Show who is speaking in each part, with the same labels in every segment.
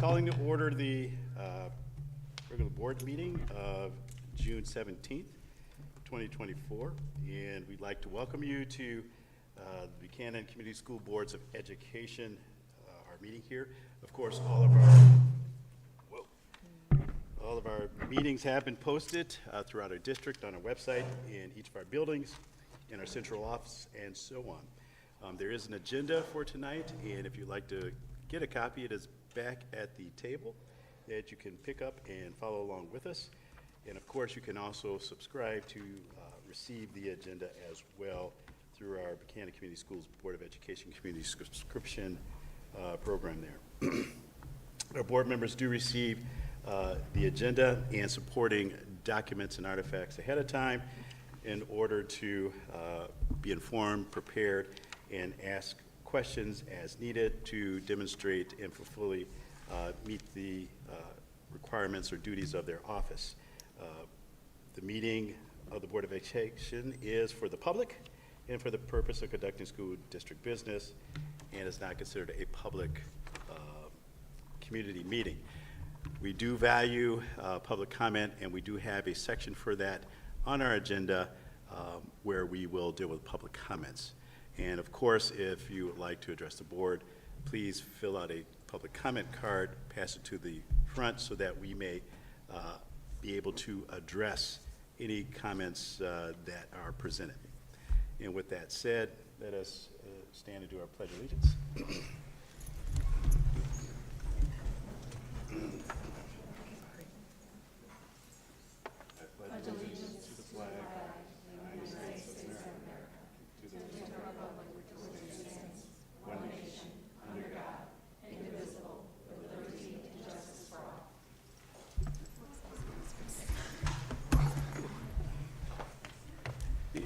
Speaker 1: Calling to order the regular board meeting of June 17th, 2024. And we'd like to welcome you to the Buchanan Community School Boards of Education, our meeting here. Of course, all of our meetings have been posted throughout our district, on our website, in each of our buildings, in our central office, and so on. There is an agenda for tonight, and if you'd like to get a copy, it is back at the table that you can pick up and follow along with us. And of course, you can also subscribe to receive the agenda as well through our Buchanan Community Schools Board of Education Community Subscription program there. Our board members do receive the agenda and supporting documents and artifacts ahead of time in order to be informed, prepared, and ask questions as needed to demonstrate and fully meet the requirements or duties of their office. The meeting of the Board of Education is for the public and for the purpose of conducting school district business, and is not considered a public community meeting. We do value public comment, and we do have a section for that on our agenda where we will deal with public comments. And of course, if you would like to address the board, please fill out a public comment card, pass it to the front so that we may be able to address any comments that are presented. And with that said, let us stand and do our Pledge of Allegiance. I pledge allegiance to the flag of the United States of America, to the republic for which it stands, one nation, under God, indivisible, with liberty and justice for all.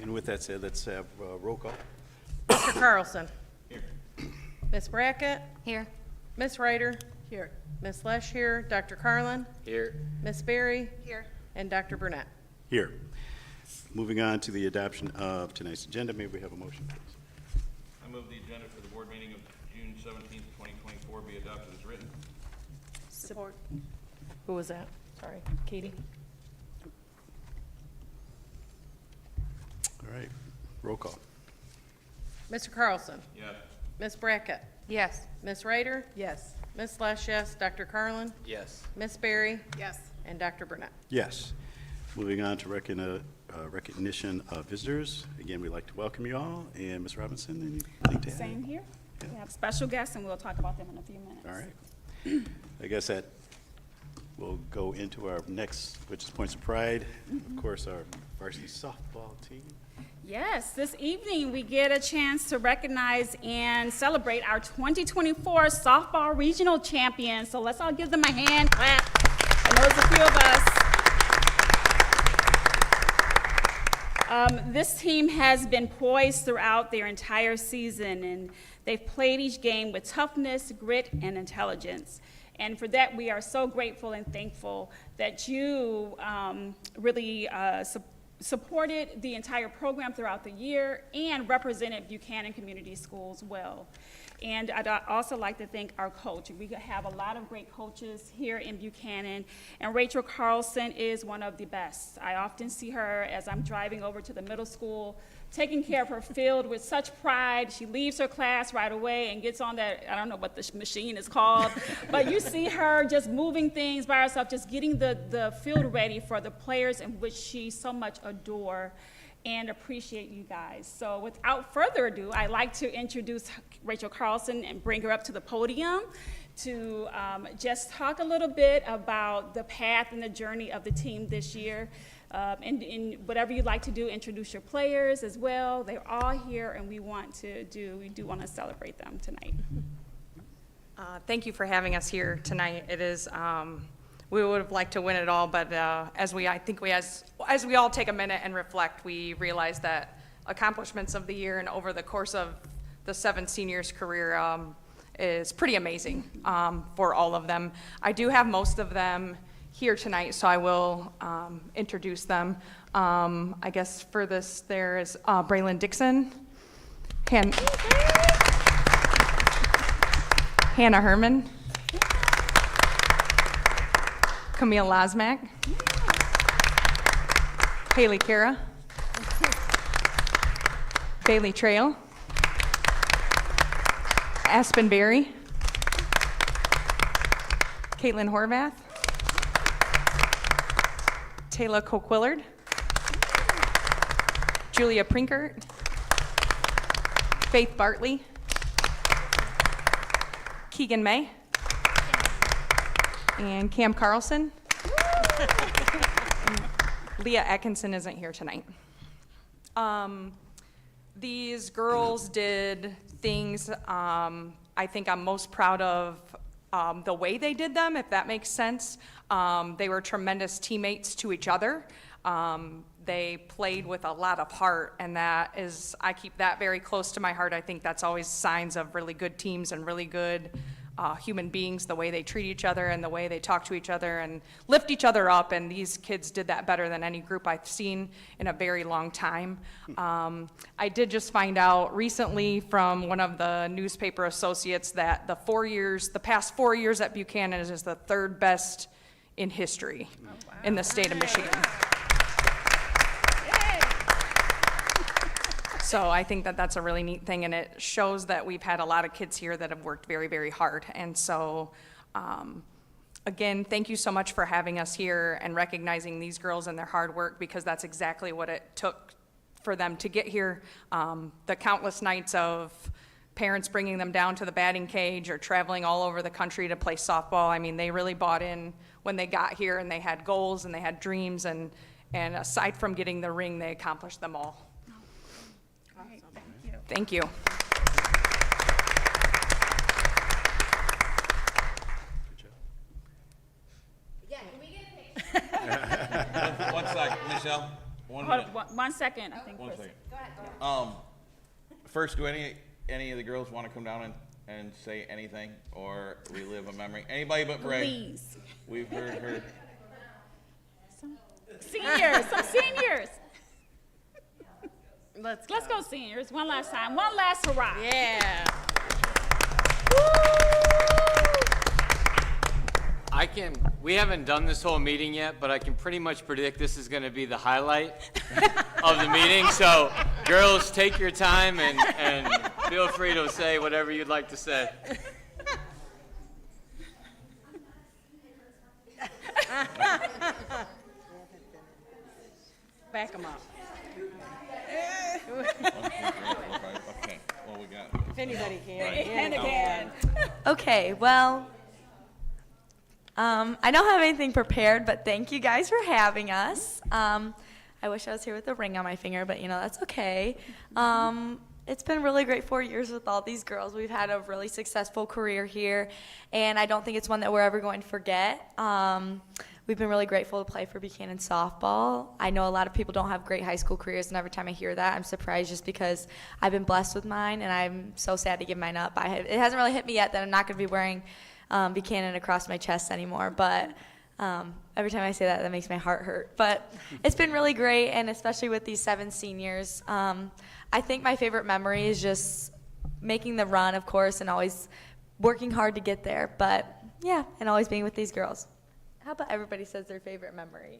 Speaker 1: And with that said, let's have roll call.
Speaker 2: Mr. Carlson.
Speaker 1: Here.
Speaker 2: Ms. Brackett.
Speaker 3: Here.
Speaker 2: Ms. Ryder. Here. Ms. Lesh here. Dr. Carlin.
Speaker 1: Here.
Speaker 2: Ms. Berry.
Speaker 3: Here.
Speaker 2: And Dr. Burnett.
Speaker 1: Here. Moving on to the adoption of tonight's agenda, may we have a motion, please?
Speaker 4: I move the agenda for the board meeting of June 17th, 2024 be adopted as written.
Speaker 2: Support. Who was that? Sorry. Katie.
Speaker 1: All right, roll call.
Speaker 2: Mr. Carlson.
Speaker 4: Yes.
Speaker 2: Ms. Brackett.
Speaker 3: Yes.
Speaker 2: Ms. Ryder.
Speaker 3: Yes.
Speaker 2: Ms. Lesh, yes. Dr. Carlin.
Speaker 4: Yes.
Speaker 2: Ms. Berry.
Speaker 3: Yes.
Speaker 2: And Dr. Burnett.
Speaker 1: Yes. Moving on to recognition of visitors. Again, we'd like to welcome you all. And Ms. Robinson, anything to add?
Speaker 5: Same here.
Speaker 1: Yeah.
Speaker 5: We have special guests, and we'll talk about them in a few minutes.
Speaker 1: All right. I guess that we'll go into our next, which is Points of Pride. Of course, our varsity softball team.
Speaker 5: Yes, this evening we get a chance to recognize and celebrate our 2024 softball regional champions. So let's all give them a hand clap. I know there's a few of us. This team has been poised throughout their entire season, and they've played each game with toughness, grit, and intelligence. And for that, we are so grateful and thankful that you really supported the entire program throughout the year and represented Buchanan Community Schools well. And I'd also like to thank our coach. We have a lot of great coaches here in Buchanan, and Rachel Carlson is one of the best. I often see her as I'm driving over to the middle school, taking care of her field with such pride. She leaves her class right away and gets on that, I don't know what the machine is called, but you see her just moving things by herself, just getting the field ready for the players in which she so much adore and appreciate you guys. So without further ado, I'd like to introduce Rachel Carlson and bring her up to the podium to just talk a little bit about the path and the journey of the team this year. And whatever you'd like to do, introduce your players as well. They're all here, and we do want to celebrate them tonight.
Speaker 3: Thank you for having us here tonight. It is, we would have liked to win it all, but as we all take a minute and reflect, we realize that accomplishments of the year and over the course of the 7 seniors' career is pretty amazing for all of them. I do have most of them here tonight, so I will introduce them. I guess for this, there is Braylon Dixon, Hannah Herman, Camille Losmack, Haley Kara, Bailey Trail, Aspen Berry, Caitlin Horvath, Taylor Coquillard, Julia Prinkert, Faith Bartley, Keegan May, and Cam Carlson. Leah Atkinson isn't here tonight. These girls did things I think I'm most proud of the way they did them, if that makes sense. They were tremendous teammates to each other. They played with a lot of heart, and that is, I keep that very close to my heart. I think that's always signs of really good teams and really good human beings, the way they treat each other and the way they talk to each other and lift each other up, and these kids did that better than any group I've seen in a very long time. I did just find out recently from one of the newspaper associates that the past 4 years at Buchanan is the third best in history in the state of Michigan. So I think that that's a really neat thing, and it shows that we've had a lot of kids here that have worked very, very hard. And so, again, thank you so much for having us here and recognizing these girls and their hard work, because that's exactly what it took for them to get here. The countless nights of parents bringing them down to the batting cage or traveling all over the country to play softball. I mean, they really bought in when they got here, and they had goals and they had dreams, and aside from getting the ring, they accomplished them all. Thank you.
Speaker 1: Good job.
Speaker 6: Yeah, can we get a picture?
Speaker 4: One sec, Michelle, 1 minute.
Speaker 5: Hold on, 1 second, I think.
Speaker 4: One
Speaker 5: Chris.
Speaker 4: second.
Speaker 6: Go ahead.
Speaker 4: First, do any of the girls want to come down and say anything or relive a memory? Anybody but Bray.
Speaker 5: Please.
Speaker 4: We've heard her.
Speaker 5: Seniors, some seniors.
Speaker 2: Let's
Speaker 5: Let's go seniors, one last time, one last hurrah.
Speaker 2: Yeah.
Speaker 7: We haven't done this whole meeting yet, but I can pretty much predict this is going to be the highlight of the meeting. So, girls, take your time and feel free to say whatever you'd like to say.
Speaker 2: Back them up.
Speaker 4: Okay, well, we got.
Speaker 2: If anybody can.
Speaker 5: And again.
Speaker 8: Okay, well, I don't have anything prepared, but thank you guys for having us. I wish I was here with a ring on my finger, but that's okay. It's been really great 4 years with all these girls. We've had a really successful career here, and I don't think it's one that we're ever going to forget. We've been really grateful to play for Buchanan softball. I know a lot of people don't have great high school careers, and every time I hear that, I'm surprised just because I've been blessed with mine, and I'm so sad to give mine up. It hasn't really hit me yet that I'm not going to be wearing Buchanan across my chest anymore, but every time I say that, that makes my heart hurt. But it's been really great, and especially with these 7 seniors. I think my favorite memory is just making the run, of course, and always working hard to get there. But, yeah, and always being with these girls. How about everybody says their favorite memory?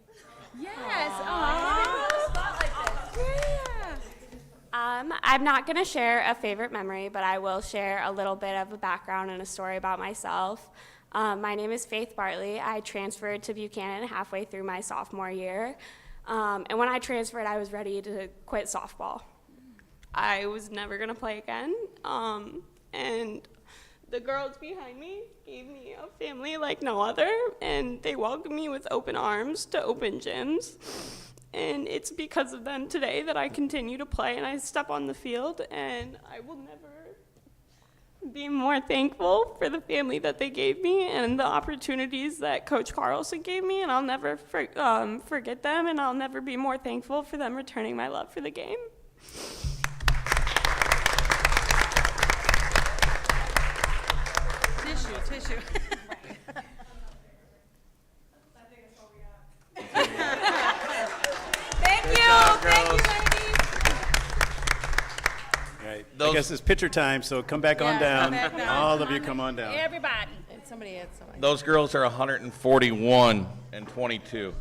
Speaker 5: Yes.
Speaker 6: I'm not going to share a favorite memory, but I will share a little bit of a background and a story about myself. My name is Faith Bartley. I transferred to Buchanan halfway through my sophomore year. And when I transferred, I was ready to quit softball. I was never going to play again. And the girls behind me gave me a family like no other, and they welcomed me with open arms to open gyms. And it's because of them today that I continue to play and I step on the field, and I will never be more thankful for the family that they gave me and the opportunities that Coach Carlson gave me, and I'll never forget them, and I'll never be more thankful for them returning my love for the game.
Speaker 2: Tissue.
Speaker 8: Thank you, ladies.
Speaker 1: All right, I guess it's picture time, so come back on
Speaker 2: Yeah,
Speaker 1: down.
Speaker 2: come back down.
Speaker 1: All of you come on down.
Speaker 5: Everybody.
Speaker 2: Somebody had some.
Speaker 4: Those girls are 141 and 22.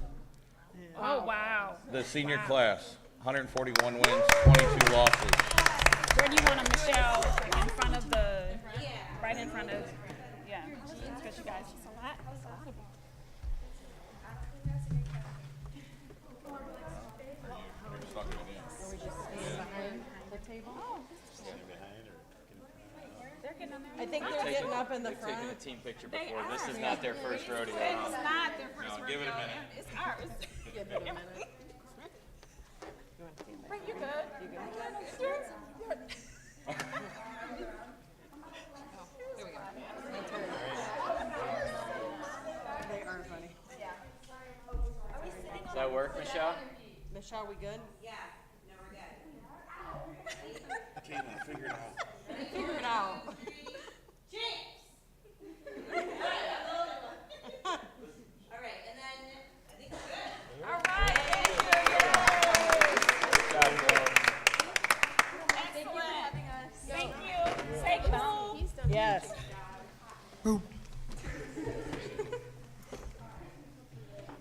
Speaker 5: Oh, wow.
Speaker 4: The senior class, 141 wins, 22 losses.
Speaker 5: Where do you want them, Michelle? In front of the, right in front of, yeah. Because you guys, it's a lot. It's a lot of
Speaker 2: I think they're getting up in the front.
Speaker 7: Taking a team picture before. This is not their first rodeo.
Speaker 5: It's not their first
Speaker 4: No, give it a minute.
Speaker 5: It's ours.
Speaker 2: Give it a minute.
Speaker 5: Right, you're good.
Speaker 2: They are funny.
Speaker 7: Does that work, Michelle?
Speaker 2: Michelle, we good?
Speaker 1: Caitlin, figure it out.
Speaker 2: Figure it out.
Speaker 5: All right. Excellent. Thank you. Stay cool.
Speaker 2: Yes.
Speaker 7: Good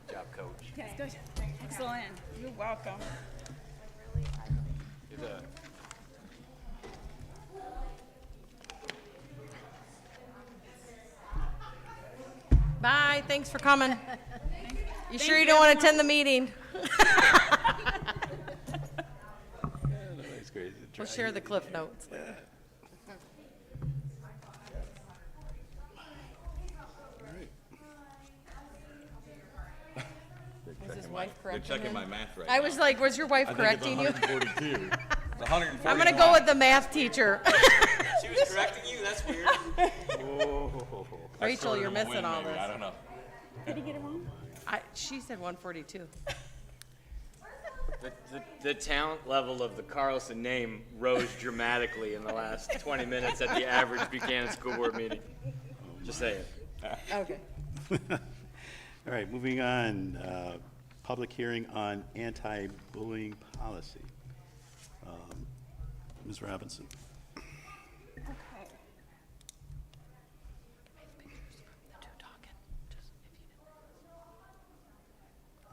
Speaker 7: job, coach.
Speaker 5: Yes, good. Excellent. You're welcome.
Speaker 7: You're the-
Speaker 2: Bye, thanks for coming. You sure you don't want to attend the meeting?
Speaker 1: That's great.
Speaker 2: We'll share the cliff notes. Was his wife
Speaker 4: You're
Speaker 2: correcting
Speaker 4: checking
Speaker 2: him?
Speaker 4: my math right
Speaker 2: I
Speaker 4: now.
Speaker 2: was like, was your wife
Speaker 1: I think
Speaker 2: correcting you?
Speaker 1: it's 142.
Speaker 4: It's 141.
Speaker 2: I'm gonna go with the math teacher.
Speaker 7: She was correcting you? That's weird.
Speaker 1: Oh.
Speaker 2: Rachel, you're missing all
Speaker 4: I
Speaker 2: this.
Speaker 4: don't know.
Speaker 5: Did he get it wrong?
Speaker 2: She said 142.
Speaker 7: The talent level of the Carlson name rose dramatically in the last 20 minutes at the average Buchanan School Board meeting. Just saying.
Speaker 2: Okay.
Speaker 1: All right, moving on. Public hearing on anti-bullying policy. Ms. Robinson.
Speaker 5: Okay.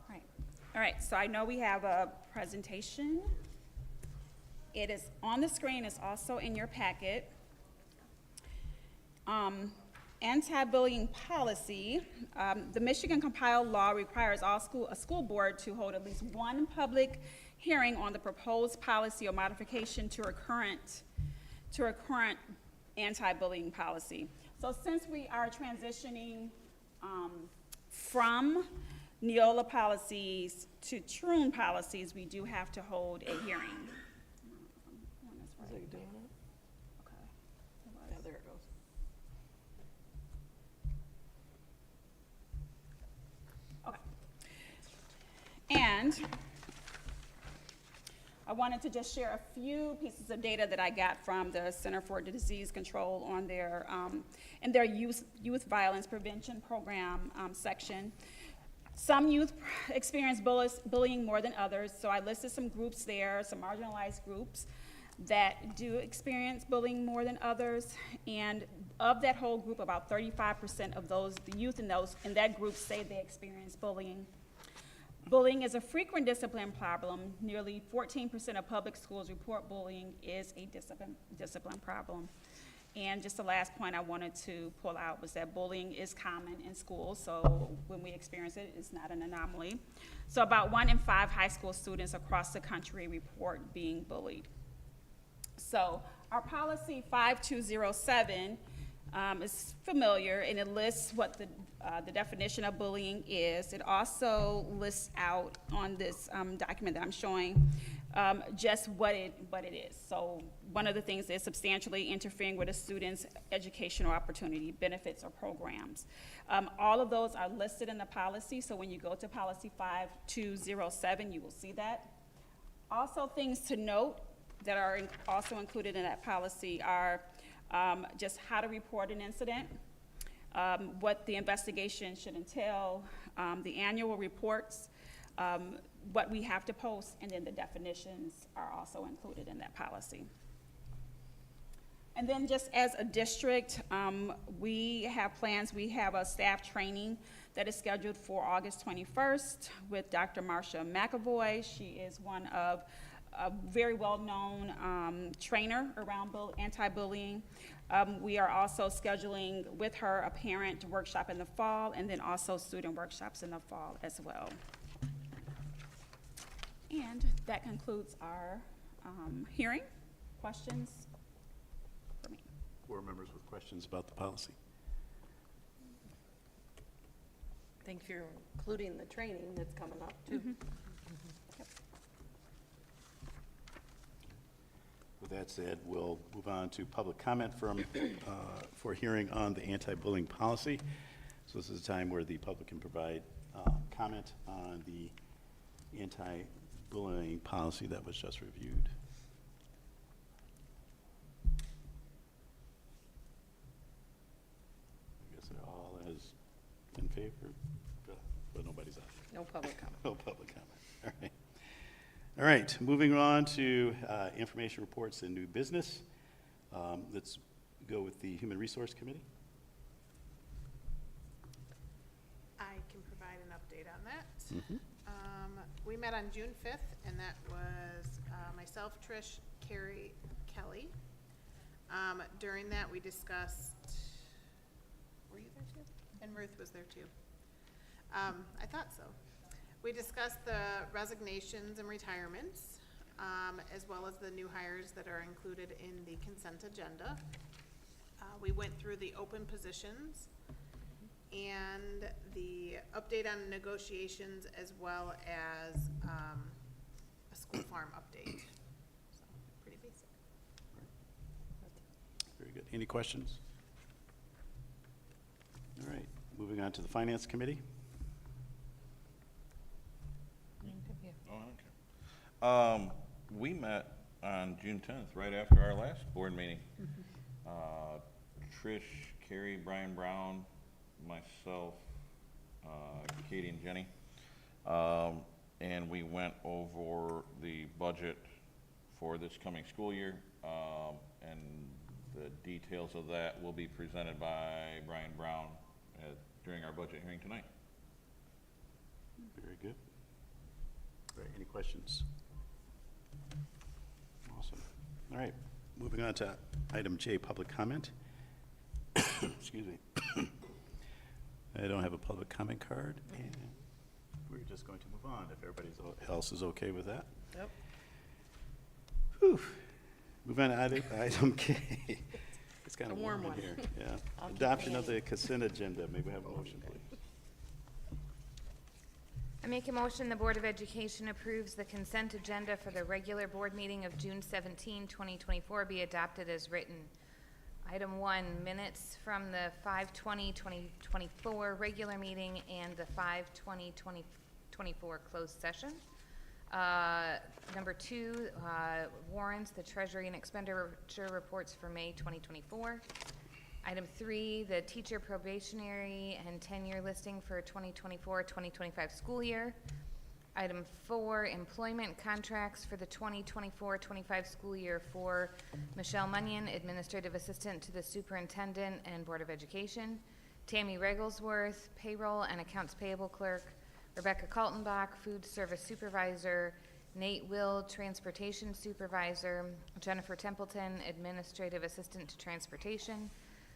Speaker 5: Right. All right, so I know we have a presentation. It is on the screen, it's also in your packet. Anti-bullying policy, the Michigan compiled law requires a school board to hold at least one public hearing on the proposed policy or modification to a current anti-bullying policy. So since we are transitioning from Neola policies to Troon policies, we do have to hold a hearing.
Speaker 2: Is it doing it? Yeah, there it goes.
Speaker 5: Okay. And I wanted to just share a few pieces of data that I got from the Center for Disease Control on their, in their youth violence prevention program section. Some youth experience bullying more than others, so I listed some groups there, some marginalized groups that do experience bullying more than others. And of that whole group, about 35% of those, the youth in that group say they experience bullying. Bullying is a frequent discipline problem. Nearly 14% of public schools report bullying is a discipline problem. And just the last point I wanted to pull out was that bullying is common in schools, so when we experience it, it's not an anomaly. So about 1 in 5 high school students across the country report being bullied. So our policy 5207 is familiar, and it lists what the definition of bullying is. It also lists out on this document that I'm showing just what it is. So one of the things is substantially interfering with a student's educational opportunity, benefits, or programs. All of those are listed in the policy, so when you go to policy 5207, you will see that. Also, things to note that are also included in that policy are just how to report an incident, what the investigation should entail, the annual reports, what we have to post, and then the definitions are also included in that policy. And then just as a district, we have plans, we have a staff training that is scheduled for August 21st with Dr. Marcia McAvoy. She is one of a very well-known trainer around anti-bullying. We are also scheduling with her a parent workshop in the fall, and then also student workshops in the fall as well. And that concludes our hearing. Questions for me?
Speaker 1: Board members with questions about the policy?
Speaker 2: Thanks for including the training that's coming up, too.
Speaker 1: With that said, we'll move on to public comment for hearing on the anti-bullying policy. So this is a time where the public can provide comment on the anti-bullying policy that was just reviewed. I guess they're all as in favor, but nobody's out there.
Speaker 2: No public comment.
Speaker 1: No public comment. All right. All right, moving on to information reports and new business. Let's go with the Human Resource Committee.
Speaker 9: I can provide an update on that. We met on June 5th, and that was myself, Trish, Carrie, Kelly. During that, we discussed, were you there too? And Ruth was there too. I thought so. We discussed the resignations and retirements, as well as the new hires that are included in the consent agenda. We went through the open positions and the update on negotiations, as well as a school farm update. So, pretty basic.
Speaker 1: Very good. Any questions? All right, moving on to the Finance Committee.
Speaker 4: Oh, okay. We met on June 10th, right after our last board meeting. Trish, Carrie, Brian Brown, myself, Katie and Jenny. And we went over the budget for this coming school year. And the details of that will be presented by Brian Brown during our budget hearing tonight.
Speaker 1: Very good. All right, any questions? Awesome. All right, moving on to item J, public comment. Excuse me. I don't have a public comment card, and we're just going to move on if everybody else is okay with that.
Speaker 2: Yep.
Speaker 1: Whew. Move on to item K. It's kind of
Speaker 2: A
Speaker 1: warm
Speaker 2: warm
Speaker 1: in
Speaker 2: one.
Speaker 1: here. Yeah.
Speaker 2: I'll keep
Speaker 1: Adoption
Speaker 2: it
Speaker 1: of the consent agenda. May we have a motion, please?
Speaker 10: I make a motion the Board of Education approves the consent agenda for the regular board meeting of June 17, 2024 be adopted as written. Item 1, minutes from the 5/20/2024 regular meeting and the 5/20/2024 closed session. Number 2, warrants, the Treasury and expenditure reports for May 2024. Item 3, the teacher probationary and tenure listing for 2024-2025 school year. Item 4, employment contracts for the 2024-25 school year for Michelle Munyon, Administrative Assistant to the Superintendent and Board of Education, Tammy Regelsworth, Payroll and Accounts Payable Clerk, Rebecca Kaltenbach, Food Service Supervisor, Nate Will, Transportation Supervisor, Jennifer Templeton, Administrative Assistant to Transportation,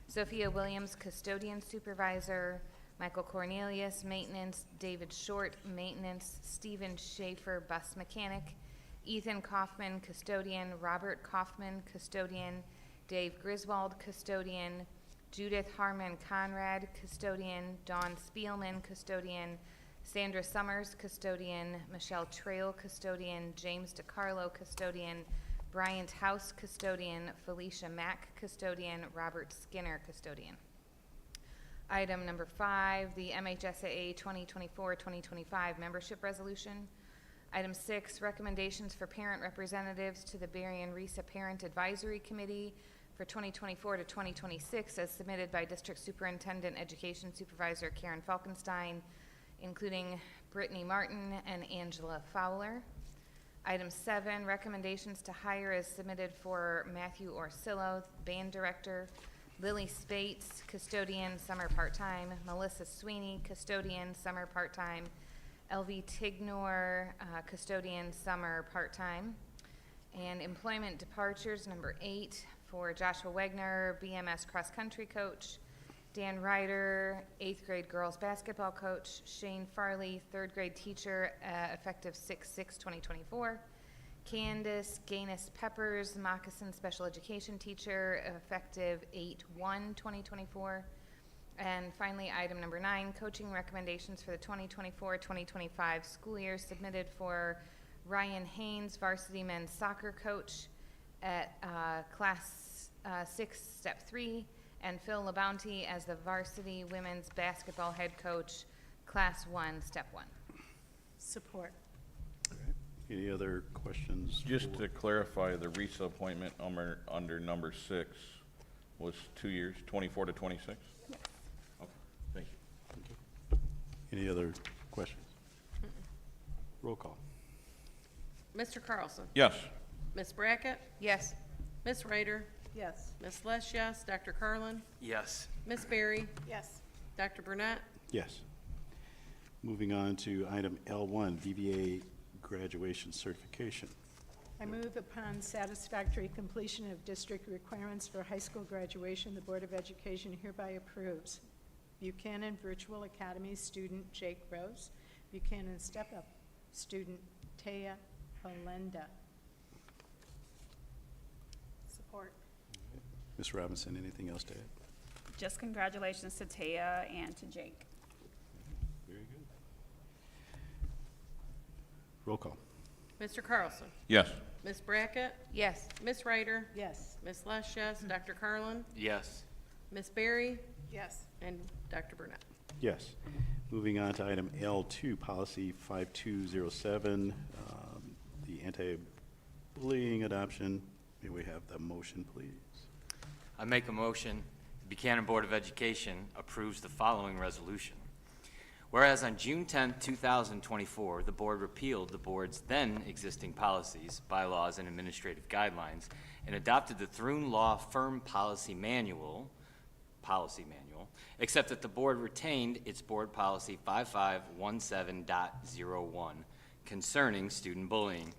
Speaker 10: Sophia Williams, Custodian Supervisor, Michael Cornelius, Maintenance, David Short, Maintenance, Stephen Schaefer, Bus Mechanic, Ethan Kaufman, Custodian, Robert Kaufman, Custodian, Dave Griswold, Custodian, Judith Harmon Conrad, Custodian, Dawn Spielman, Custodian, Sandra Summers, Custodian, Michelle Trail, Custodian, James DiCarlo, Custodian, Bryant House, Custodian, Felicia Mack, Custodian, Robert Skinner, Custodian. Item number 5, the MHSAA 2024-2025 membership resolution. Item 6, recommendations for parent representatives to the Berrien Risa Parent Advisory Committee for 2024 to 2026 as submitted by District Superintendent Education Supervisor Karen Falkenstein, including Brittany Martin and Angela Fowler. Item 7, recommendations to hire as submitted for Matthew Orsillo, band director, Lily Spates, custodian, summer part-time, Melissa Sweeney, custodian, summer part-time, LV Tignor, custodian, summer part-time. And employment departures, number 8, for Joshua Wegner, BMS cross-country coach, Dan Ryder, 8th grade girls basketball coach, Shane Farley, 3rd grade teacher, effective 6/6/2024, Candace Gaines Peppers, Moccasin special education teacher, effective 8/1/2024. And finally, item number 9, coaching recommendations for the 2024-2025 school year submitted for Ryan Haynes, varsity men's soccer coach at class 6, step 3, and Phil LaBounty as the varsity women's basketball head coach, class 1, step 1.
Speaker 9: Support.
Speaker 1: All right. Any other questions?
Speaker 4: Just to clarify, the RISA appointment under number 6 was 2 years, 24 to 26?
Speaker 5: Yes.
Speaker 4: Okay, thank you.
Speaker 1: Any other questions? Roll call.
Speaker 2: Mr. Carlson?
Speaker 4: Yes.
Speaker 2: Ms. Brackett?
Speaker 10: Yes.
Speaker 2: Ms. Ryder?
Speaker 9: Yes.
Speaker 2: Ms. Lesh, yes. Dr. Carlin?
Speaker 7: Yes.
Speaker 2: Ms. Berry?
Speaker 9: Yes.
Speaker 2: Dr. Burnett?
Speaker 1: Yes. Moving on to item L1, BBA graduation certification.
Speaker 11: I move upon satisfactory completion of district requirements for high school graduation, the Board of Education hereby approves Buchanan Virtual Academy student Jake Rose, Buchanan Step Up student Taya Polenda.
Speaker 9: Support.
Speaker 1: Ms. Robinson, anything else to add?
Speaker 5: Just congratulations to Taya and to Jake.
Speaker 1: Very good. Roll call.
Speaker 2: Mr. Carlson?
Speaker 4: Yes.
Speaker 2: Ms. Brackett?
Speaker 10: Yes.
Speaker 2: Ms. Ryder?
Speaker 11: Yes.
Speaker 2: Ms. Lesh, yes. Dr. Carlin?
Speaker 7: Yes.
Speaker 2: Ms. Berry?
Speaker 9: Yes.
Speaker 2: And Dr. Burnett?
Speaker 1: Yes. Moving on to item L2, policy 5207, the anti-bullying adoption. May we have the motion, please?
Speaker 7: I make a motion, the Buchanan Board of Education approves the following resolution. Whereas on June 10, 2024, the board repealed the board's then existing policies, bylaws, and administrative guidelines and adopted the Thrun Law Firm Policy Manual, except that the board retained its board policy 5517.01 concerning student bullying,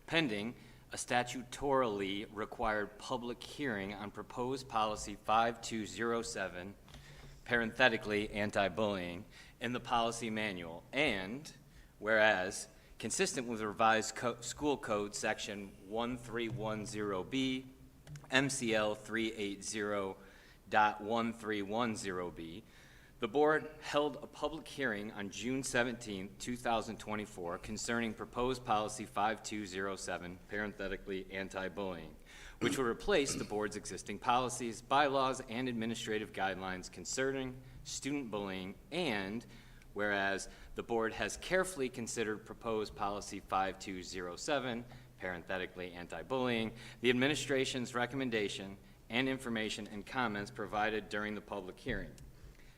Speaker 7: pending a statutorily required public hearing on proposed policy 5207, parenthetically anti-bullying, in the policy manual, and whereas, consistent with revised school code section 1310B, MCL 380.1310B, the board held a public hearing on June 17, 2024 concerning proposed policy 5207, parenthetically anti-bullying, which would replace the board's existing policies, bylaws, and administrative guidelines concerning student bullying, and whereas the board has carefully considered proposed policy 5207, parenthetically anti-bullying, the administration's recommendation and information and comments provided during the public hearing.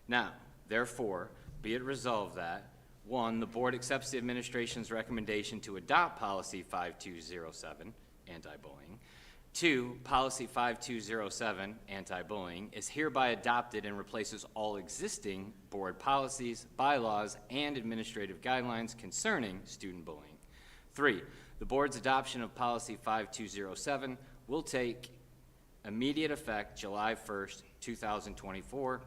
Speaker 7: Now, therefore, be it resolved that, 1, the board accepts the administration's recommendation to adopt policy 5207, anti-bullying. 2, policy 5207, anti-bullying, is hereby adopted and replaces all existing board policies, bylaws, and administrative guidelines concerning student bullying. 3, the board's adoption of policy 5207 will take immediate effect July 1st, 2024.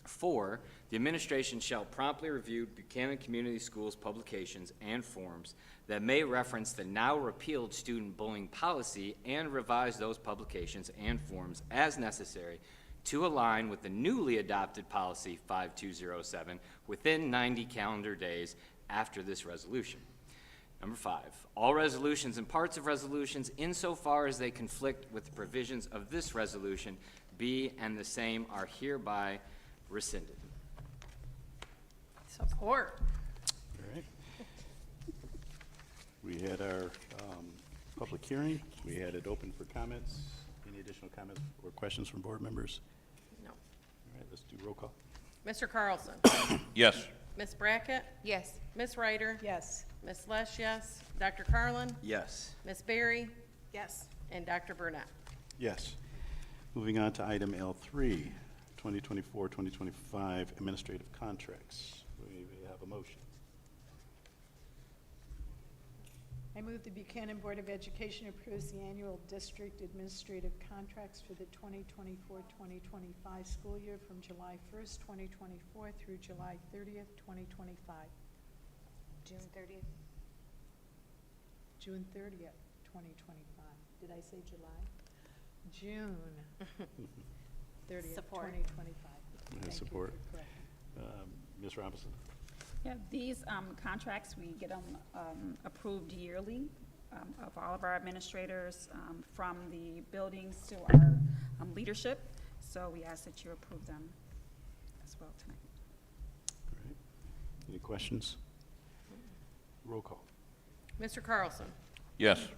Speaker 7: 4, the administration shall promptly review Buchanan Community Schools publications and forms that may reference the now repealed student bullying policy and revise those publications and forms as necessary to align with the newly adopted policy 5207 within 90 calendar days after this resolution. Number 5, all resolutions and parts of resolutions insofar as they conflict with the provisions of this resolution be and the same are hereby rescinded.
Speaker 2: Support.
Speaker 1: All right. We had our public hearing. We had it open for comments. Any additional comments or questions from board members?
Speaker 2: No.
Speaker 1: All right, let's do roll call.
Speaker 2: Mr. Carlson?
Speaker 4: Yes.
Speaker 2: Ms. Brackett,
Speaker 10: Yes.
Speaker 2: Ms. Ryder,
Speaker 11: Yes.
Speaker 2: Ms. Lesh, yes. Dr. Carlin,
Speaker 12: Yes.
Speaker 2: Ms. Berry,
Speaker 9: Yes.
Speaker 2: and Dr. Burnett.
Speaker 1: Yes. Moving on to item L3, 2024-2025 administrative contracts. We have a motion.
Speaker 11: I move the Buchanan Board of Education approves the annual district administrative contracts for the 2024-2025 school year from July 1st, 2024 through July 30th, 2025.
Speaker 10: June 30th.
Speaker 11: June 30th, 2025. Did I say July? June 30th,
Speaker 2: Support.
Speaker 11: 2025. Thank you for
Speaker 1: Support.
Speaker 11: correcting.
Speaker 1: Ms. Robinson?
Speaker 5: Yeah, these contracts, we get them approved yearly of all of our administrators, from the buildings to our leadership. So we ask that you approve them as well tonight.
Speaker 1: All right. Any questions? Roll call.
Speaker 2: Mr. Carlson,
Speaker 4: Yes.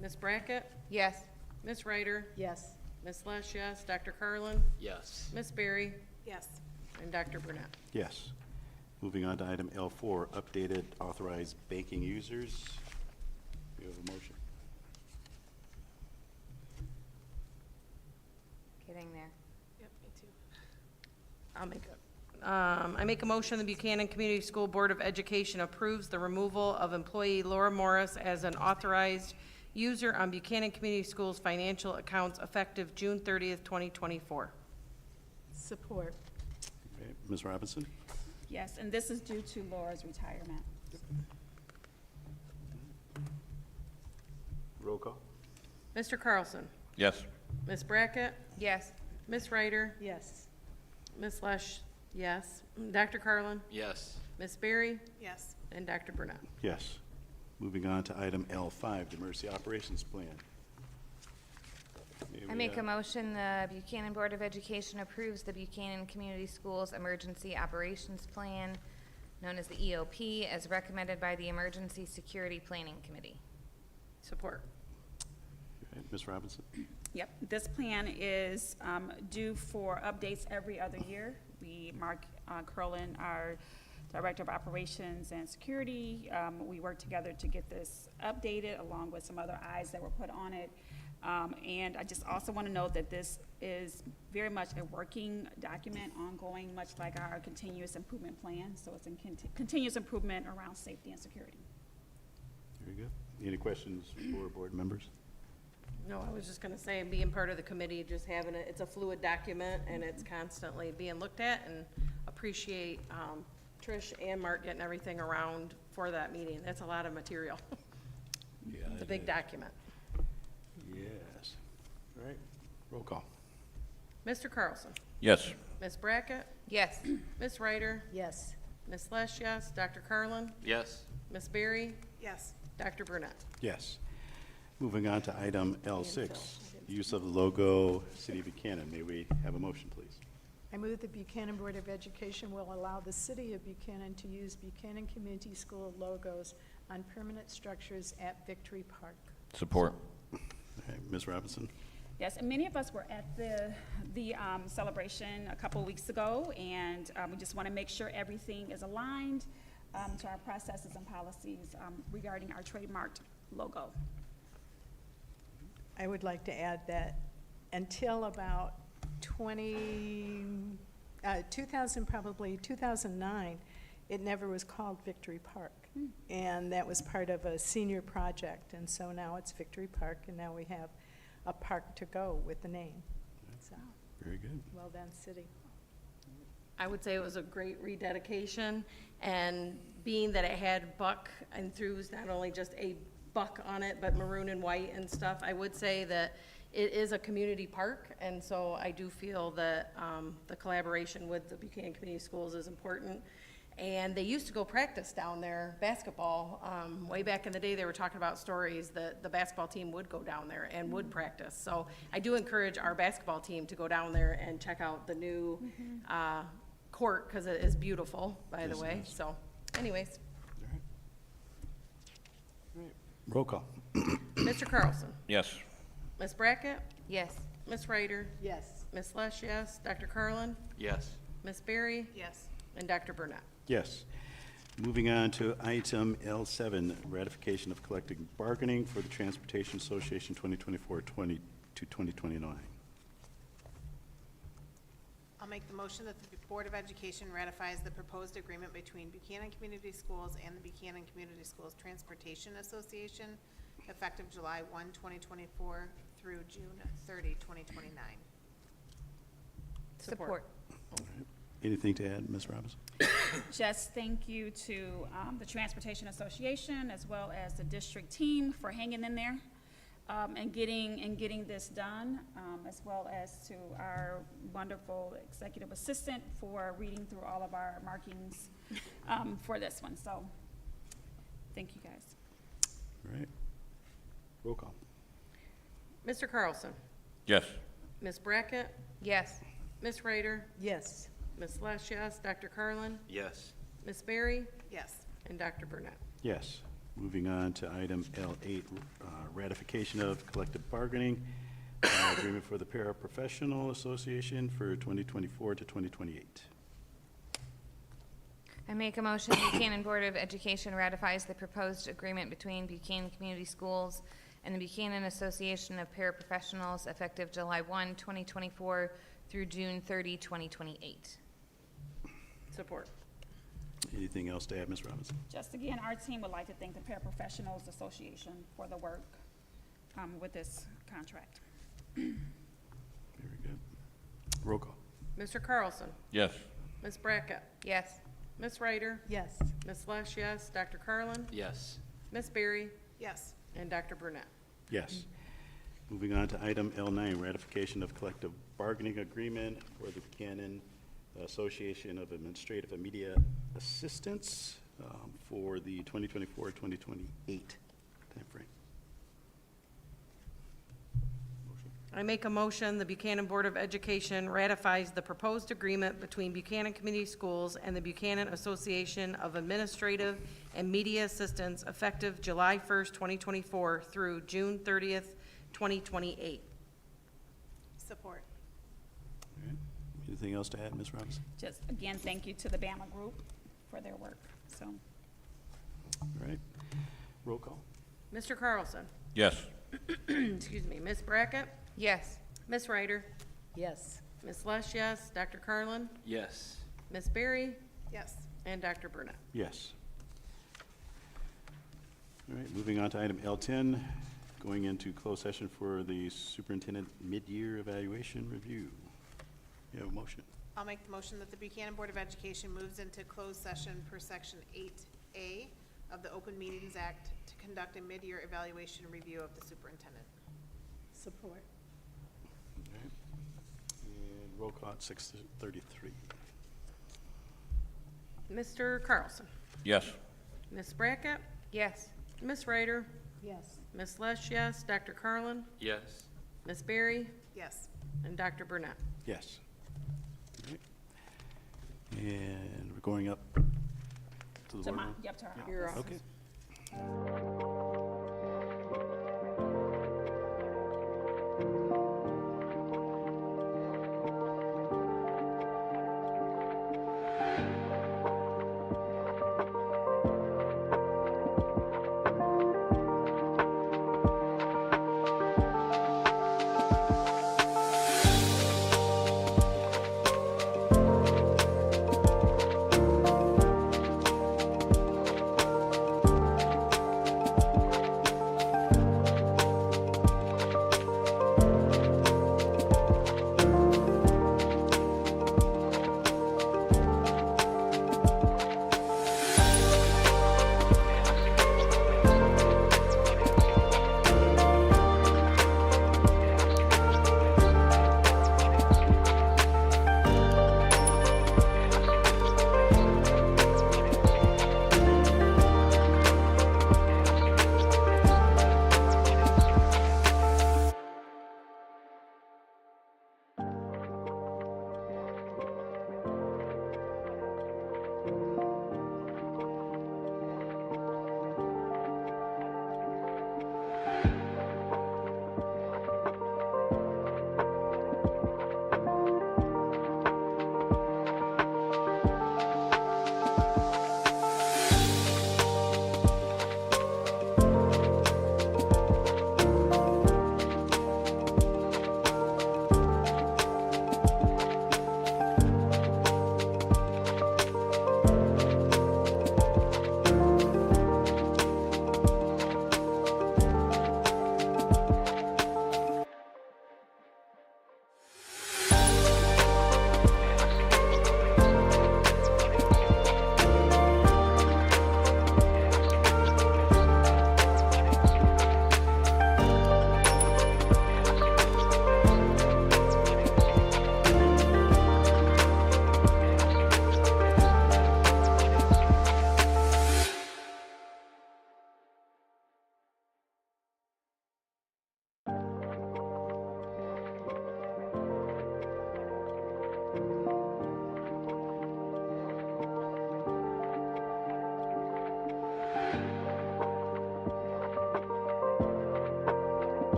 Speaker 2: Ms. Brackett,
Speaker 10: Yes.
Speaker 2: Ms. Ryder,
Speaker 11: Yes.
Speaker 2: Ms. Lesh, yes. Dr. Carlin,
Speaker 12: Yes.
Speaker 2: Ms. Berry,
Speaker 9: Yes.
Speaker 2: and Dr. Burnett.
Speaker 1: Yes. Moving on to item L4, updated authorized banking users. We have a motion.
Speaker 10: Getting there.
Speaker 9: Yep, me too.
Speaker 2: I make a motion the Buchanan Community School Board of Education approves the removal of employee Laura Morris as an authorized user on Buchanan Community Schools financial accounts effective June 30th, 2024.
Speaker 11: Support.
Speaker 1: Okay. Ms. Robinson?
Speaker 5: Yes, and this is due to Laura's retirement.
Speaker 1: Roll call.
Speaker 2: Mr. Carlson,
Speaker 4: Yes.
Speaker 2: Ms. Brackett,
Speaker 10: Yes.
Speaker 2: Ms. Ryder,
Speaker 11: Yes.
Speaker 2: Ms. Lesh, yes. Dr. Carlin,
Speaker 12: Yes.
Speaker 2: Ms. Berry,
Speaker 9: Yes.
Speaker 2: and Dr. Burnett.
Speaker 1: Yes. Moving on to item L5, the emergency operations plan. May
Speaker 10: I
Speaker 1: we
Speaker 10: make a
Speaker 1: have-
Speaker 10: motion, the Buchanan Board of Education approves the Buchanan Community Schools Emergency Operations Plan, known as the EOP, as recommended by the Emergency Security Planning Committee.
Speaker 2: Support.
Speaker 1: Okay. Ms. Robinson?
Speaker 5: Yep, this plan is due for updates every other year. Mark Curlin, our Director of Operations and Security, we work together to get this updated along with some other eyes that were put on it. And I just also want to note that this is very much a working document, ongoing, much like our continuous improvement plan. So it's in continuous improvement around safety and security.
Speaker 1: Very good. Any questions for board members?
Speaker 2: No, I was just gonna say, being part of the committee, just having it, it's a fluid document, and it's constantly being looked at, and appreciate Trish and Mark getting everything around for that meeting. That's a lot of material.
Speaker 1: Yeah.
Speaker 2: It's a big document.
Speaker 1: Yes. All right. Roll call.
Speaker 2: Mr. Carlson,
Speaker 4: Yes.
Speaker 2: Ms. Brackett,
Speaker 10: Yes.
Speaker 2: Ms. Ryder,
Speaker 11: Yes.
Speaker 2: Ms. Lesh, yes. Dr. Carlin,
Speaker 12: Yes.
Speaker 2: Ms. Berry,
Speaker 9: Yes.
Speaker 2: Dr. Burnett.
Speaker 1: Yes. Moving on to item L6, use of the logo, City of Buchanan. May we have a motion, please?
Speaker 11: I move the Buchanan Board of Education will allow the City of Buchanan to use Buchanan Community School logos on permanent structures at Victory Park.
Speaker 4: Support.
Speaker 1: Okay. Ms. Robinson?
Speaker 5: Yes, and many of us were at the celebration a couple of weeks ago, and we just want to make sure everything is aligned to our processes and policies regarding our trademarked logo.
Speaker 11: I would like to add that until about 2009, it never was called Victory Park. And that was part of a senior project, and so now it's Victory Park, and now we have a park to go with the name. So,
Speaker 1: Very good.
Speaker 11: well done, city.
Speaker 2: I would say it was a great rededication, and being that it had buck and throughs, not only just a buck on it, but maroon and white and stuff, I would say that it is a community park, and so I do feel that the collaboration with the Buchanan Community Schools is important. And they used to go practice down there, basketball. Way back in the day, they were talking about stories that the basketball team would go down there and would practice. So I do encourage our basketball team to go down there and check out the new court, because it is beautiful, by the
Speaker 1: Yes, it
Speaker 2: way.
Speaker 1: is.
Speaker 2: So anyways,
Speaker 1: All right. All right. Roll call.
Speaker 2: Mr. Carlson,
Speaker 4: Yes.
Speaker 2: Ms. Brackett,
Speaker 10: Yes.
Speaker 2: Ms. Ryder,
Speaker 11: Yes.
Speaker 2: Ms. Lesh, yes. Dr. Carlin,
Speaker 12: Yes.
Speaker 2: Ms. Berry,
Speaker 9: Yes.
Speaker 2: and Dr. Burnett.
Speaker 1: Yes. Moving on to item L7, ratification of collective bargaining for the Transportation Association 2024-20 to 2029.
Speaker 9: I'll make the motion that the Board of Education ratifies the proposed agreement between Buchanan Community Schools and the Buchanan Community Schools Transportation Association effective July 1, 2024 through June 30, 2029.
Speaker 10: Support.
Speaker 1: Anything to add, Ms. Robinson?
Speaker 5: Just thank you to the Transportation Association as well as the district team for hanging in there and getting this done, as well as to our wonderful executive assistant for reading through all of our markings for this one. So, thank you guys.
Speaker 1: All right. Roll call.
Speaker 2: Mr. Carlson,
Speaker 4: Yes.
Speaker 2: Ms. Brackett,
Speaker 10: Yes.
Speaker 2: Ms. Ryder,
Speaker 11: Yes.
Speaker 2: Ms. Lesh, yes, Dr. Carlin,
Speaker 7: Yes.
Speaker 2: Ms. Berry,
Speaker 9: Yes.
Speaker 2: and Dr. Burnett.
Speaker 1: Yes. Moving on to item L8, ratification of collective bargaining agreement for the Paraprofessional Association for 2024 to 2028.
Speaker 10: I make a motion the Buchanan Board of Education ratifies the proposed agreement between Buchanan Community Schools and the Buchanan Association of Paraprofessionals effective July 1, 2024 through June 30, 2028.
Speaker 2: Support.
Speaker 1: Anything else to add, Ms. Robinson?
Speaker 5: Just again, our team would like to thank the Paraprofessionals Association for the work with this contract.
Speaker 1: Very good. Roll call.
Speaker 2: Mr. Carlson,
Speaker 4: Yes.
Speaker 2: Ms. Brackett,
Speaker 10: Yes.
Speaker 2: Ms. Ryder,
Speaker 11: Yes.
Speaker 2: Ms. Lesh, yes, Dr. Carlin,
Speaker 7: Yes.
Speaker 2: Ms. Berry,
Speaker 9: Yes.
Speaker 2: and Dr. Burnett.
Speaker 1: Yes. Moving on to item L9, ratification of collective bargaining agreement for the Buchanan Association of Administrative and Media Assistants for the 2024-2028 timeframe.
Speaker 2: I make a motion, the Buchanan Board of Education ratifies the proposed agreement between Buchanan Community Schools and the Buchanan Association of Administrative and Media Assistants effective July 1st, 2024 through June 30th, 2028.
Speaker 9: Support.
Speaker 1: All right. Anything else to add, Ms. Robinson?
Speaker 5: Just again, thank you to the Bama Group for their work. So,
Speaker 1: All right. Roll call.
Speaker 2: Mr. Carlson,
Speaker 4: Yes.
Speaker 2: excuse me, Ms. Brackett,
Speaker 10: Yes.
Speaker 2: Ms. Ryder,
Speaker 11: Yes.
Speaker 2: Ms. Lesh, yes, Dr. Carlin,
Speaker 7: Yes.
Speaker 2: Ms. Berry,
Speaker 9: Yes.
Speaker 2: and Dr. Burnett.
Speaker 1: Yes. All right, moving on to item L10, going into closed session for the superintendent mid-year evaluation review. You have a motion.
Speaker 9: I'll make the motion that the Buchanan Board of Education moves into closed session per section 8A of the Open Meetings Act to conduct a mid-year evaluation review of the superintendent.
Speaker 11: Support.
Speaker 1: All right. And roll call at 6:33.
Speaker 2: Mr. Carlson,
Speaker 4: Yes.
Speaker 2: Ms. Brackett,
Speaker 10: Yes.
Speaker 2: Ms. Ryder,
Speaker 11: Yes.
Speaker 2: Ms. Lesh, yes, Dr. Carlin,
Speaker 7: Yes.
Speaker 2: Ms. Berry,
Speaker 9: Yes.
Speaker 2: and Dr. Burnett.
Speaker 1: Yes. All right. And we're going up to the
Speaker 5: to
Speaker 1: boardroom?
Speaker 5: to our
Speaker 2: Your
Speaker 5: office.
Speaker 1: Okay.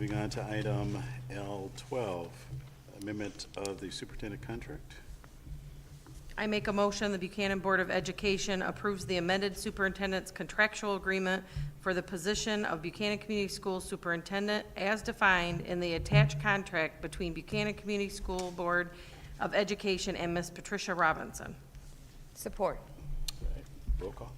Speaker 1: Moving on to item L12, amendment of the superintendent contract.
Speaker 2: I make a motion, the Buchanan Board of Education approves the amended superintendent's contractual agreement for the position of Buchanan Community Schools Superintendent as defined in the attached contract between Buchanan Community School Board of Education and Ms. Patricia Robinson.
Speaker 10: Support.
Speaker 1: Right. Roll call.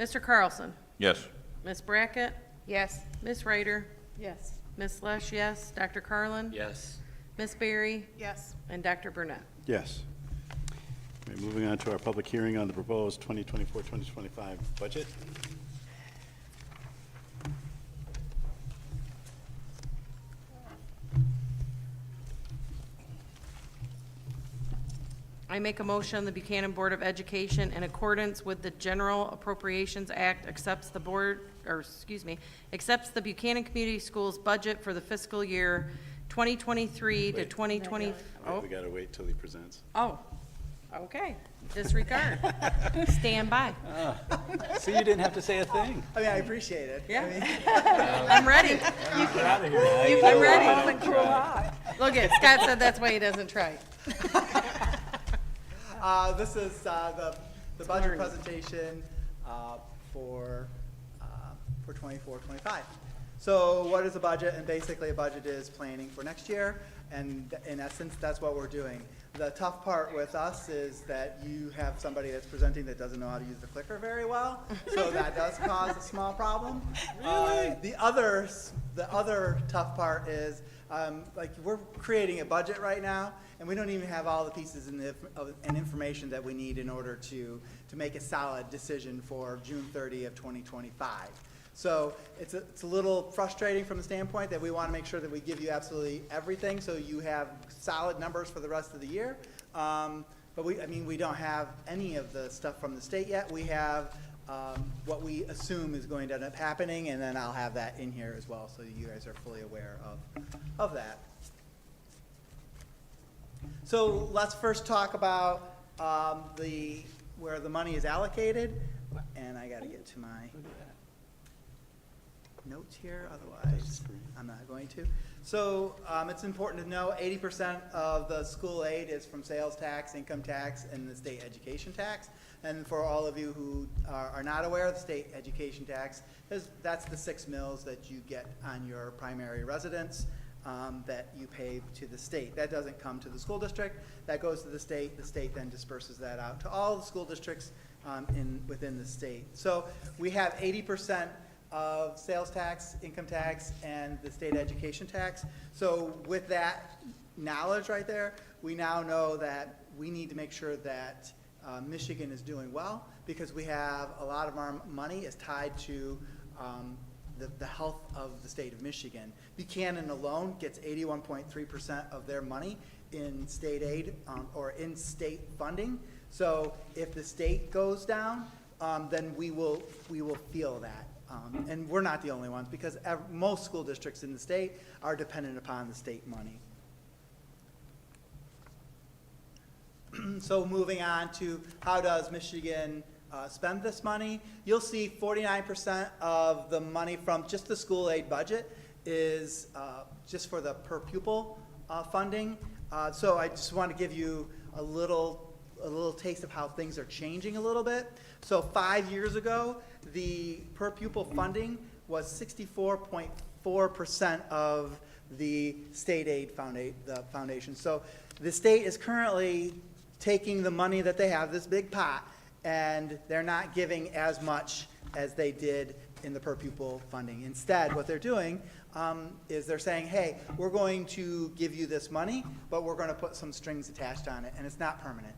Speaker 2: Mr. Carlson?
Speaker 4: Yes.
Speaker 2: Ms. Brackett?
Speaker 10: Yes.
Speaker 2: Ms. Ryder?
Speaker 11: Yes.
Speaker 2: Ms. Lesh, yes. Dr. Carlin?
Speaker 7: Yes.
Speaker 2: Ms. Berry?
Speaker 9: Yes.
Speaker 2: And Dr. Burnett.
Speaker 1: Yes. We're moving on to our public hearing on the proposed 2024-2025 budget.
Speaker 2: I make a motion, the Buchanan Board of Education, in accordance with the General Appropriations Act, accepts the Buchanan Community Schools budget for the fiscal year 2023 to
Speaker 1: Wait.
Speaker 2: 2020.
Speaker 1: We gotta wait till he presents.
Speaker 2: Oh, okay. Disregard. Stand by.
Speaker 1: See, you didn't have to say a thing.
Speaker 12: I mean, I appreciate it.
Speaker 2: Yeah.
Speaker 12: I mean,
Speaker 2: I'm ready.
Speaker 1: Out of here.
Speaker 2: I'm ready. Look at, Scott said that's why he doesn't try.
Speaker 12: this is the budget presentation for 24-25. So what is a budget? And basically a budget is planning for next year, and in essence, that's what we're doing. The tough part with us is that you have somebody that's presenting that doesn't know how to use the clicker very well, so that does cause a small problem. The other tough part is, like, we're creating a budget right now, and we don't even have all the pieces and information that we need in order to make a solid decision for June 30 of 2025. So it's a little frustrating from the standpoint that we want to make sure that we give you absolutely everything so you have solid numbers for the rest of the year. But we don't have any of the stuff from the state yet. We have what we assume is going to end up happening, and then I'll have that in here as well so you guys are fully aware of that. So let's first talk about where the money is allocated, and I got to get to my notes here, otherwise I'm not going to. So it's important to know 80% of the school aid is from sales tax, income tax, and the state education tax. And for all of you who are not aware, the state education tax, that's the 6 mills that you get on your primary residence that you pay to the state. That doesn't come to the school district. That goes to the state. The state then disperses that out to all the school districts within the state. So we have 80% of sales tax, income tax, and the state education tax. So with that knowledge right there, we now know that we need to make sure that Michigan is doing well, because we have a lot of our money is tied to the health of the state of Michigan. Buchanan alone gets 81.3% of their money in state aid or in state funding. So if the state goes down, then we will feel that. And we're not the only ones, because most school districts in the state are dependent upon the state money. So moving on to how does Michigan spend this money, you'll see 49% of the money from just the school aid budget is just for the per pupil funding. So I just want to give you a little taste of how things are changing a little bit. So 5 years ago, the per pupil funding was 64.4% of the state aid foundation. So the state is currently taking the money that they have, this big pot, and they're not giving as much as they did in the per pupil funding. Instead, what they're doing is they're saying, hey, we're going to give you this money, but we're going to put some strings attached on it, and it's not permanent.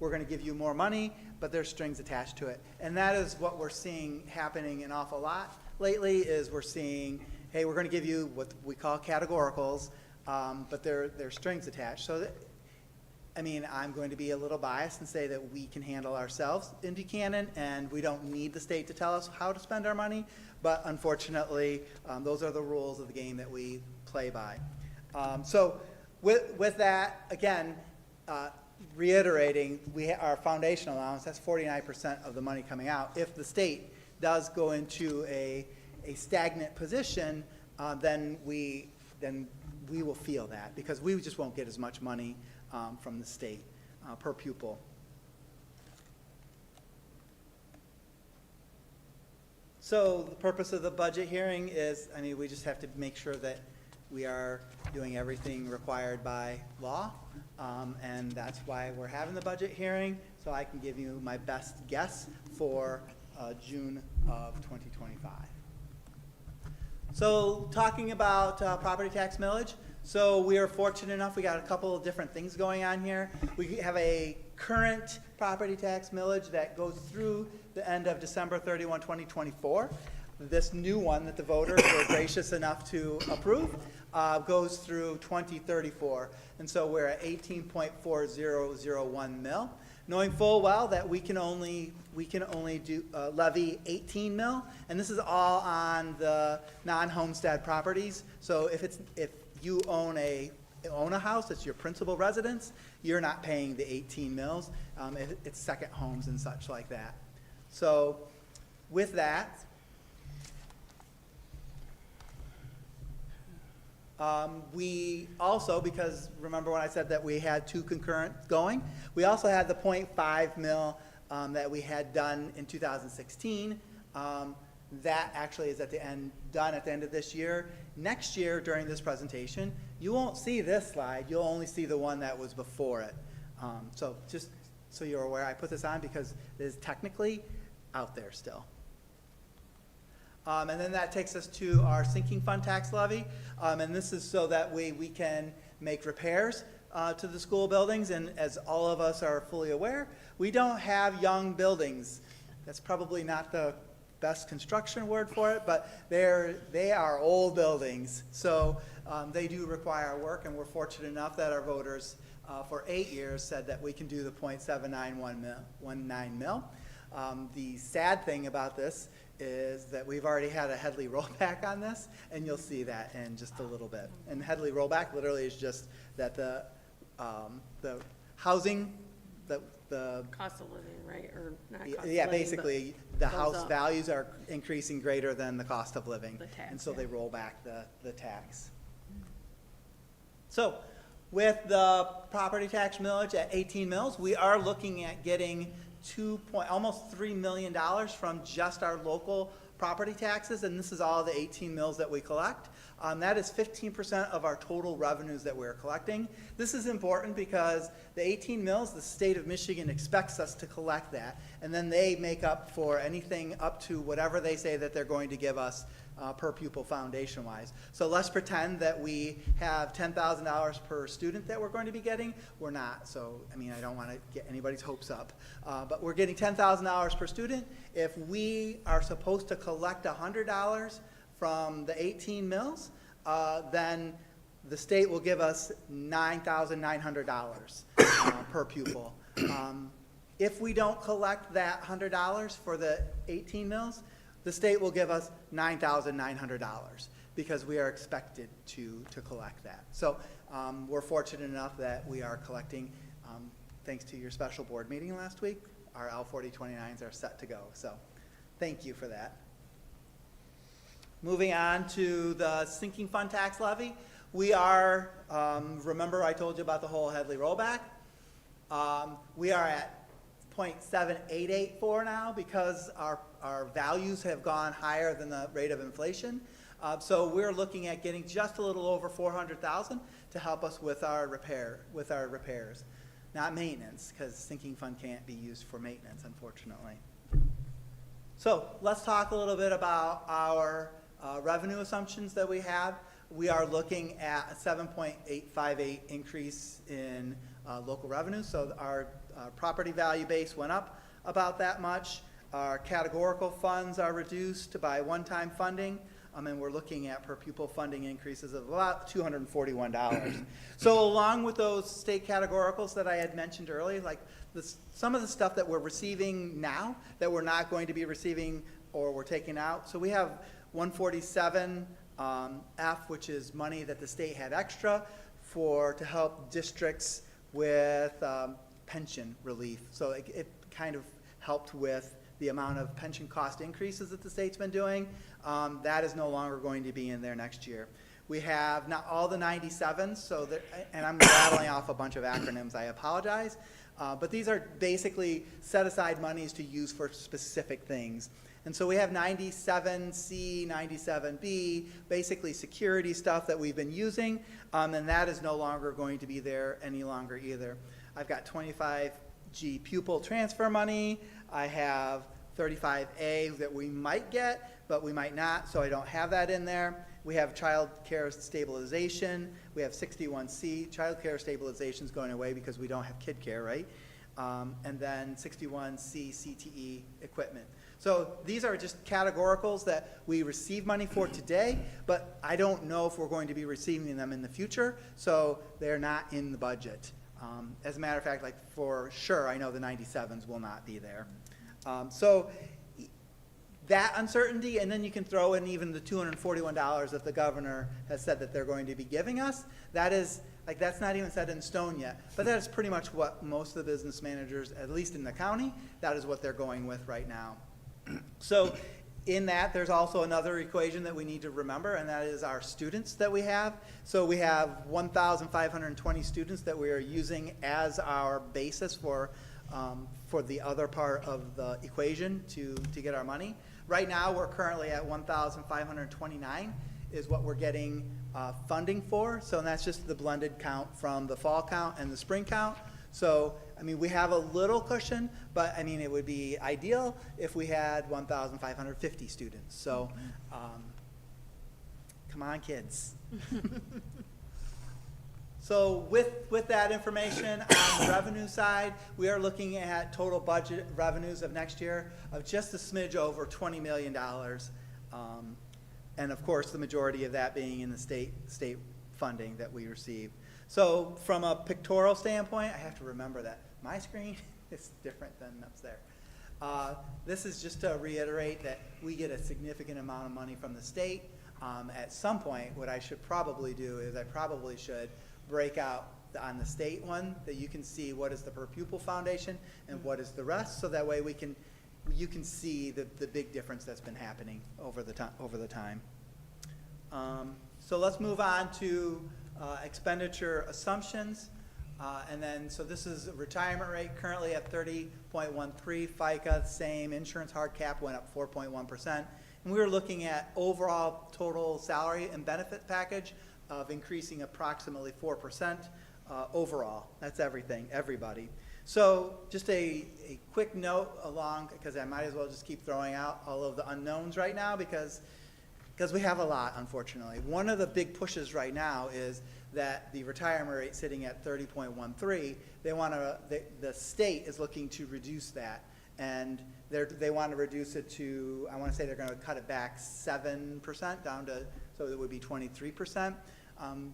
Speaker 12: We're going to give you more money, but there's strings attached to it. And that is what we're seeing happening an awful lot lately, is we're seeing, hey, we're going to give you what we call categoricals, but there's strings attached. So I'm going to be a little biased and say that we can handle ourselves in Buchanan, and we don't need the state to tell us how to spend our money, but unfortunately, those are the rules of the game that we play by. So with that, again, reiterating, our foundation allowance, that's 49% of the money coming out. If the state does go into a a stagnant position, then we will feel that, because we just won't get as much money from the state per pupil. So the purpose of the budget hearing is, I mean, we just have to make sure that we are doing everything required by law, and that's why we're having the budget hearing, so I can give you my best guess for June of 2025. So talking about property tax millage, so we are fortunate enough, we got a couple of different things going on here. We have a current property tax millage that goes through the end of December 31, 2024. This new one that the voters were gracious enough to approve goes through 2034. And so we're at 18.4001 mil, knowing full well that we can only do levy 18 mil, and this is all on the non-homestead properties. So if you own a house, it's your principal residence, you're not paying the 18 mils. It's second homes and such like that. So with that, we also, because remember when I said that we had two concurrent going, we also had the 0.5 mil that we had done in 2016. That actually is done at the end of this year. Next year during this presentation, you won't see this slide, you'll only see the one that was before it. So just so you're aware, I put this on because it is technically out there still. And then that takes us to our sinking fund tax levy. And this is so that we can make repairs to the school buildings. And as all of us are fully aware, we don't have young buildings. That's probably not the best construction word for it, but they are old buildings. So they do require work, and we're fortunate enough that our voters for 8 years said that we can do the 0.7919 mil. The sad thing about this is that we've already had a Headley rollback on this, and you'll see that in just a little bit. And Headley rollback literally is just that the housing, the
Speaker 2: Cost of living, right, or not cost of living?
Speaker 12: yeah, basically, the
Speaker 2: goes
Speaker 12: house
Speaker 2: up.
Speaker 12: values are increasing greater than the cost of living.
Speaker 2: The tax,
Speaker 12: And so
Speaker 2: yeah.
Speaker 12: they roll back the tax. So with the property tax millage at 18 mils, we are looking at getting almost $3 million from just our local property taxes, and this is all the 18 mils that we collect. That is 15% of our total revenues that we're collecting. This is important because the 18 mils, the state of Michigan expects us to collect that, and then they make up for anything up to whatever they say that they're going to give us per pupil foundation-wise. So let's pretend that we have $10,000 per student that we're going to be getting. We're not, so I mean, I don't want to get anybody's hopes up. But we're getting $10,000 per student. If we are supposed to collect $100 from the 18 mils, then the state will give us $9,900 per pupil. If we don't collect that $100 for the 18 mils, the state will give us $9,900 because we are expected to collect that. So we're fortunate enough that we are collecting, thanks to your special board meeting last week, our L4029s are set to go. So thank you for that. Moving on to the sinking fund tax levy. We are, remember I told you about the whole Headley rollback? We are at 0.7884 now because our values have gone higher than the rate of inflation. So we're looking at getting just a little over $400,000 to help us with our repairs. Not maintenance, because sinking fund can't be used for maintenance, unfortunately. So let's talk a little bit about our revenue assumptions that we have. We are looking at a 7.858 increase in local revenue. So our property value base went up about that much. Our categorical funds are reduced by one-time funding. And we're looking at per pupil funding increases of about $241. So along with those state categoricals that I had mentioned earlier, like some of the stuff that we're receiving now that we're not going to be receiving or we're taking out. So we have 147 F, which is money that the state had extra to help districts with pension relief. So it kind of helped with the amount of pension cost increases that the state's been doing. that is no longer going to be in there next year. We have not all the 97s, so that, and I'm rattling off a bunch of acronyms, I apologize. But these are basically set aside monies to use for specific things. And so we have 97C, 97B, basically security stuff that we've been using, and that is no longer going to be there any longer either. I've got 25G pupil transfer money. I have 35A that we might get, but we might not, so I don't have that in there. We have child care stabilization. We have 61C. Child care stabilization is going away because we don't have kid care, right? And then 61C CTE equipment. So these are just categoricals that we receive money for today, but I don't know if we're going to be receiving them in the future, so they're not in the budget. As a matter of fact, like for sure, I know the 97s will not be there. So that uncertainty, and then you can throw in even the $241 that the governor has said that they're going to be giving us. That is, like, that's not even set in stone yet, but that is pretty much what most of the business managers, at least in the county, that is what they're going with right now. So in that, there's also another equation that we need to remember, and that is our students that we have. So we have 1,520 students that we are using as our basis for the other part of the equation to get our money. Right now, we're currently at 1,529 is what we're getting funding for. So that's just the blended count from the fall count and the spring count. So, I mean, we have a little cushion, but I mean, it would be ideal if we had 1,550 students. So, come on, kids. So with that information on the revenue side, we are looking at total budget revenues of next year of just a smidge over $20 million. And of course, the majority of that being in the state funding that we receive. So from a pictorial standpoint, I have to remember that my screen is different than up there. This is just to reiterate that we get a significant amount of money from the state. At some point, what I should probably do is I probably should break out on the state one that you can see what is the per pupil foundation and what is the rest, so that way you can see the big difference that's been happening over the time. So let's move on to expenditure assumptions. And then, so this is a retirement rate currently at 30.13, FICA, same, insurance hard cap went up 4.1%. And we were looking at overall total salary and benefit package of increasing approximately 4% overall. That's everything, everybody. So just a quick note along, because I might as well just keep throwing out all of the unknowns right now because we have a lot, unfortunately. One of the big pushes right now is that the retirement rate sitting at 30.13, the state is looking to reduce that. And they want to reduce it to, I want to say they're going to cut it back 7% down to, so it would be 23%.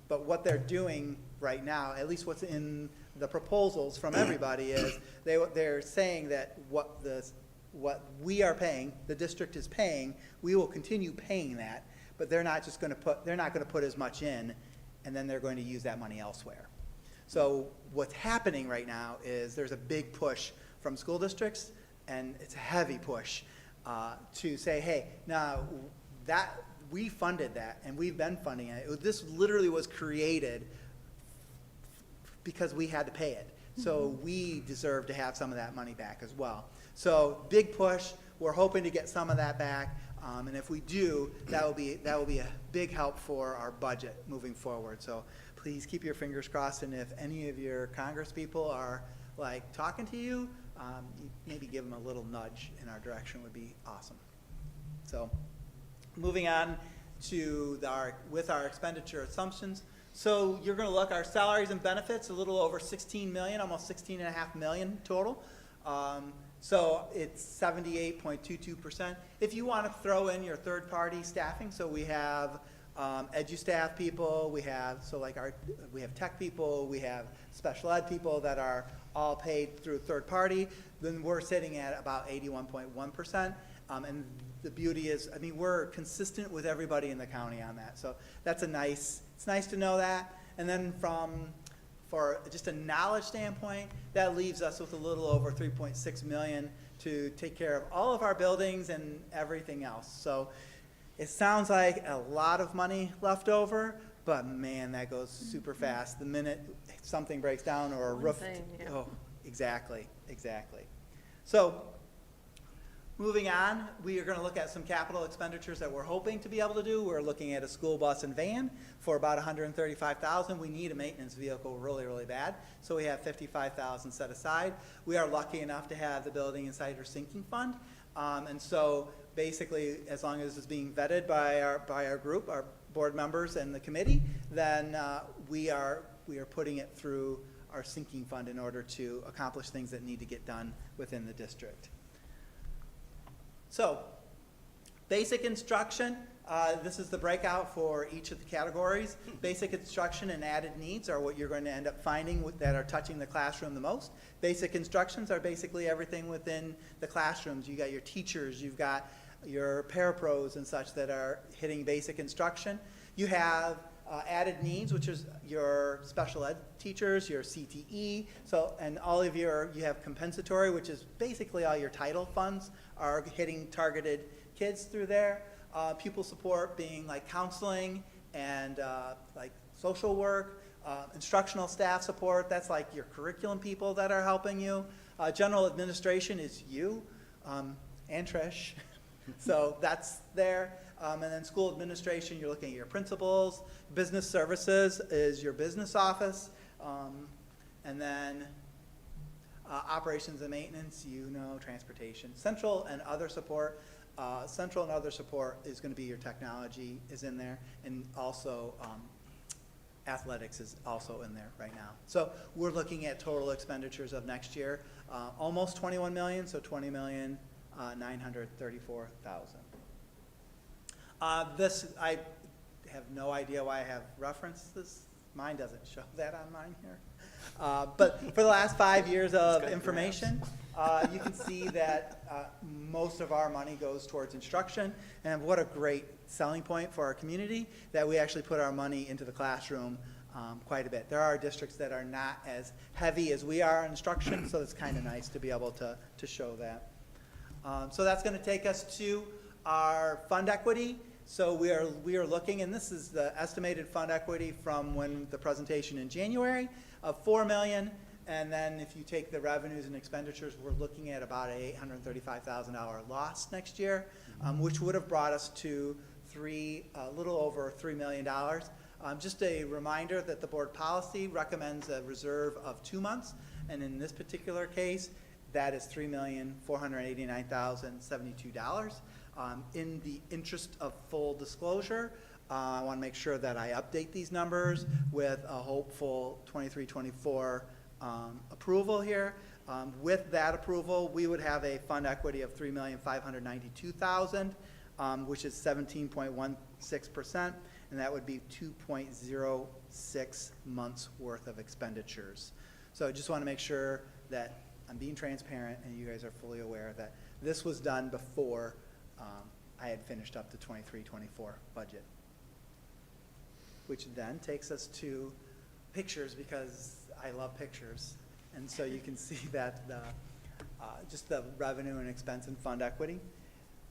Speaker 12: But what they're doing right now, at least what's in the proposals from everybody, is they're saying that what we are paying, the district is paying, we will continue paying that, but they're not going to put as much in, and then they're going to use that money elsewhere. So what's happening right now is there's a big push from school districts, and it's a heavy push to say, hey, now that we funded that, and we've been funding it. This literally was created because we had to pay it. So we deserve to have some of that money back as well. So big push. We're hoping to get some of that back, and if we do, that will be a big help for our budget moving forward. So please keep your fingers crossed, and if any of your Congress people are like talking to you, maybe give them a little nudge in our direction would be awesome. So moving on to with our expenditure assumptions. So you're going to look our salaries and benefits, a little over 16 million, almost 16.5 million total. So it's 78.22%. If you want to throw in your third-party staffing, so we have edu-staff people, we have tech people, we have special ed people that are all paid through third party, then we're sitting at about 81.1%. And the beauty is, I mean, we're consistent with everybody in the county on that. So that's it's nice to know that. And then for just a knowledge standpoint, that leaves us with a little over 3.6 million to take care of all of our buildings and everything else. So It sounds like a lot of money left over, but man, that goes super fast. The minute something breaks down or a
Speaker 2: One
Speaker 12: roof.
Speaker 2: thing, yeah.
Speaker 12: Oh, exactly. So, moving on, we are going to look at some capital expenditures that we're hoping to be able to do. We're looking at a school bus and van for about $135,000. We need a maintenance vehicle really, really bad, so we have $55,000 set aside. We are lucky enough to have the Building Insider Sinking Fund, and so basically, as long as it's being vetted by our group, our board members and the committee, then we are putting it through our sinking fund in order to accomplish things that need to get done within the district. So, basic instruction, this is the breakout for each of the categories. Basic instruction and added needs are what you're going to end up finding that are touching the classroom the most. Basic instructions are basically everything within the classrooms. You got your teachers, you've got your parapros and such that are hitting basic instruction. You have added needs, which is your special ed teachers, your CTE, and all of you have compensatory, which is basically all your title funds are hitting targeted kids through there. Pupil support being like counseling and like social work. Instructional staff support, that's like your curriculum people that are helping you. General administration is you and Trish. So that's there. And then school administration, you're looking at your principals. Business services is your business office. And then operations and maintenance, transportation. Central and other support is going to be your technology is in there. And also athletics is also in there right now. So we're looking at total expenditures of next year, almost 21 million, so 20,934,000. This, I have no idea why I have referenced this. Mine doesn't show that on mine here. But for the last 5 years of information, you can see that most of our money goes towards instruction. And what a great selling point for our community that we actually put our money into the classroom quite a bit. There are districts that are not as heavy as we are in instruction, so it's kind of nice to be able to show that. So that's going to take us to our fund equity. So we are looking, and this is the estimated fund equity from when the presentation in January of $4 million, and then if you take the revenues and expenditures, we're looking at about an $835,000 loss next year, which would have brought us to a little over $3 million. Just a reminder that the board policy recommends a reserve of 2 months, and in this particular case, that is $3,489,072. In the interest of full disclosure, I want to make sure that I update these numbers with a hopeful 23-24 approval here. With that approval, we would have a fund equity of $3,592,000, which is 17.16%, and that would be 2.06 months worth of expenditures. So I just want to make sure that I'm being transparent and you guys are fully aware that this was done before I had finished up the 23-24 budget. Which then takes us to pictures, because I love pictures. And so you can see that just the revenue and expense and fund equity.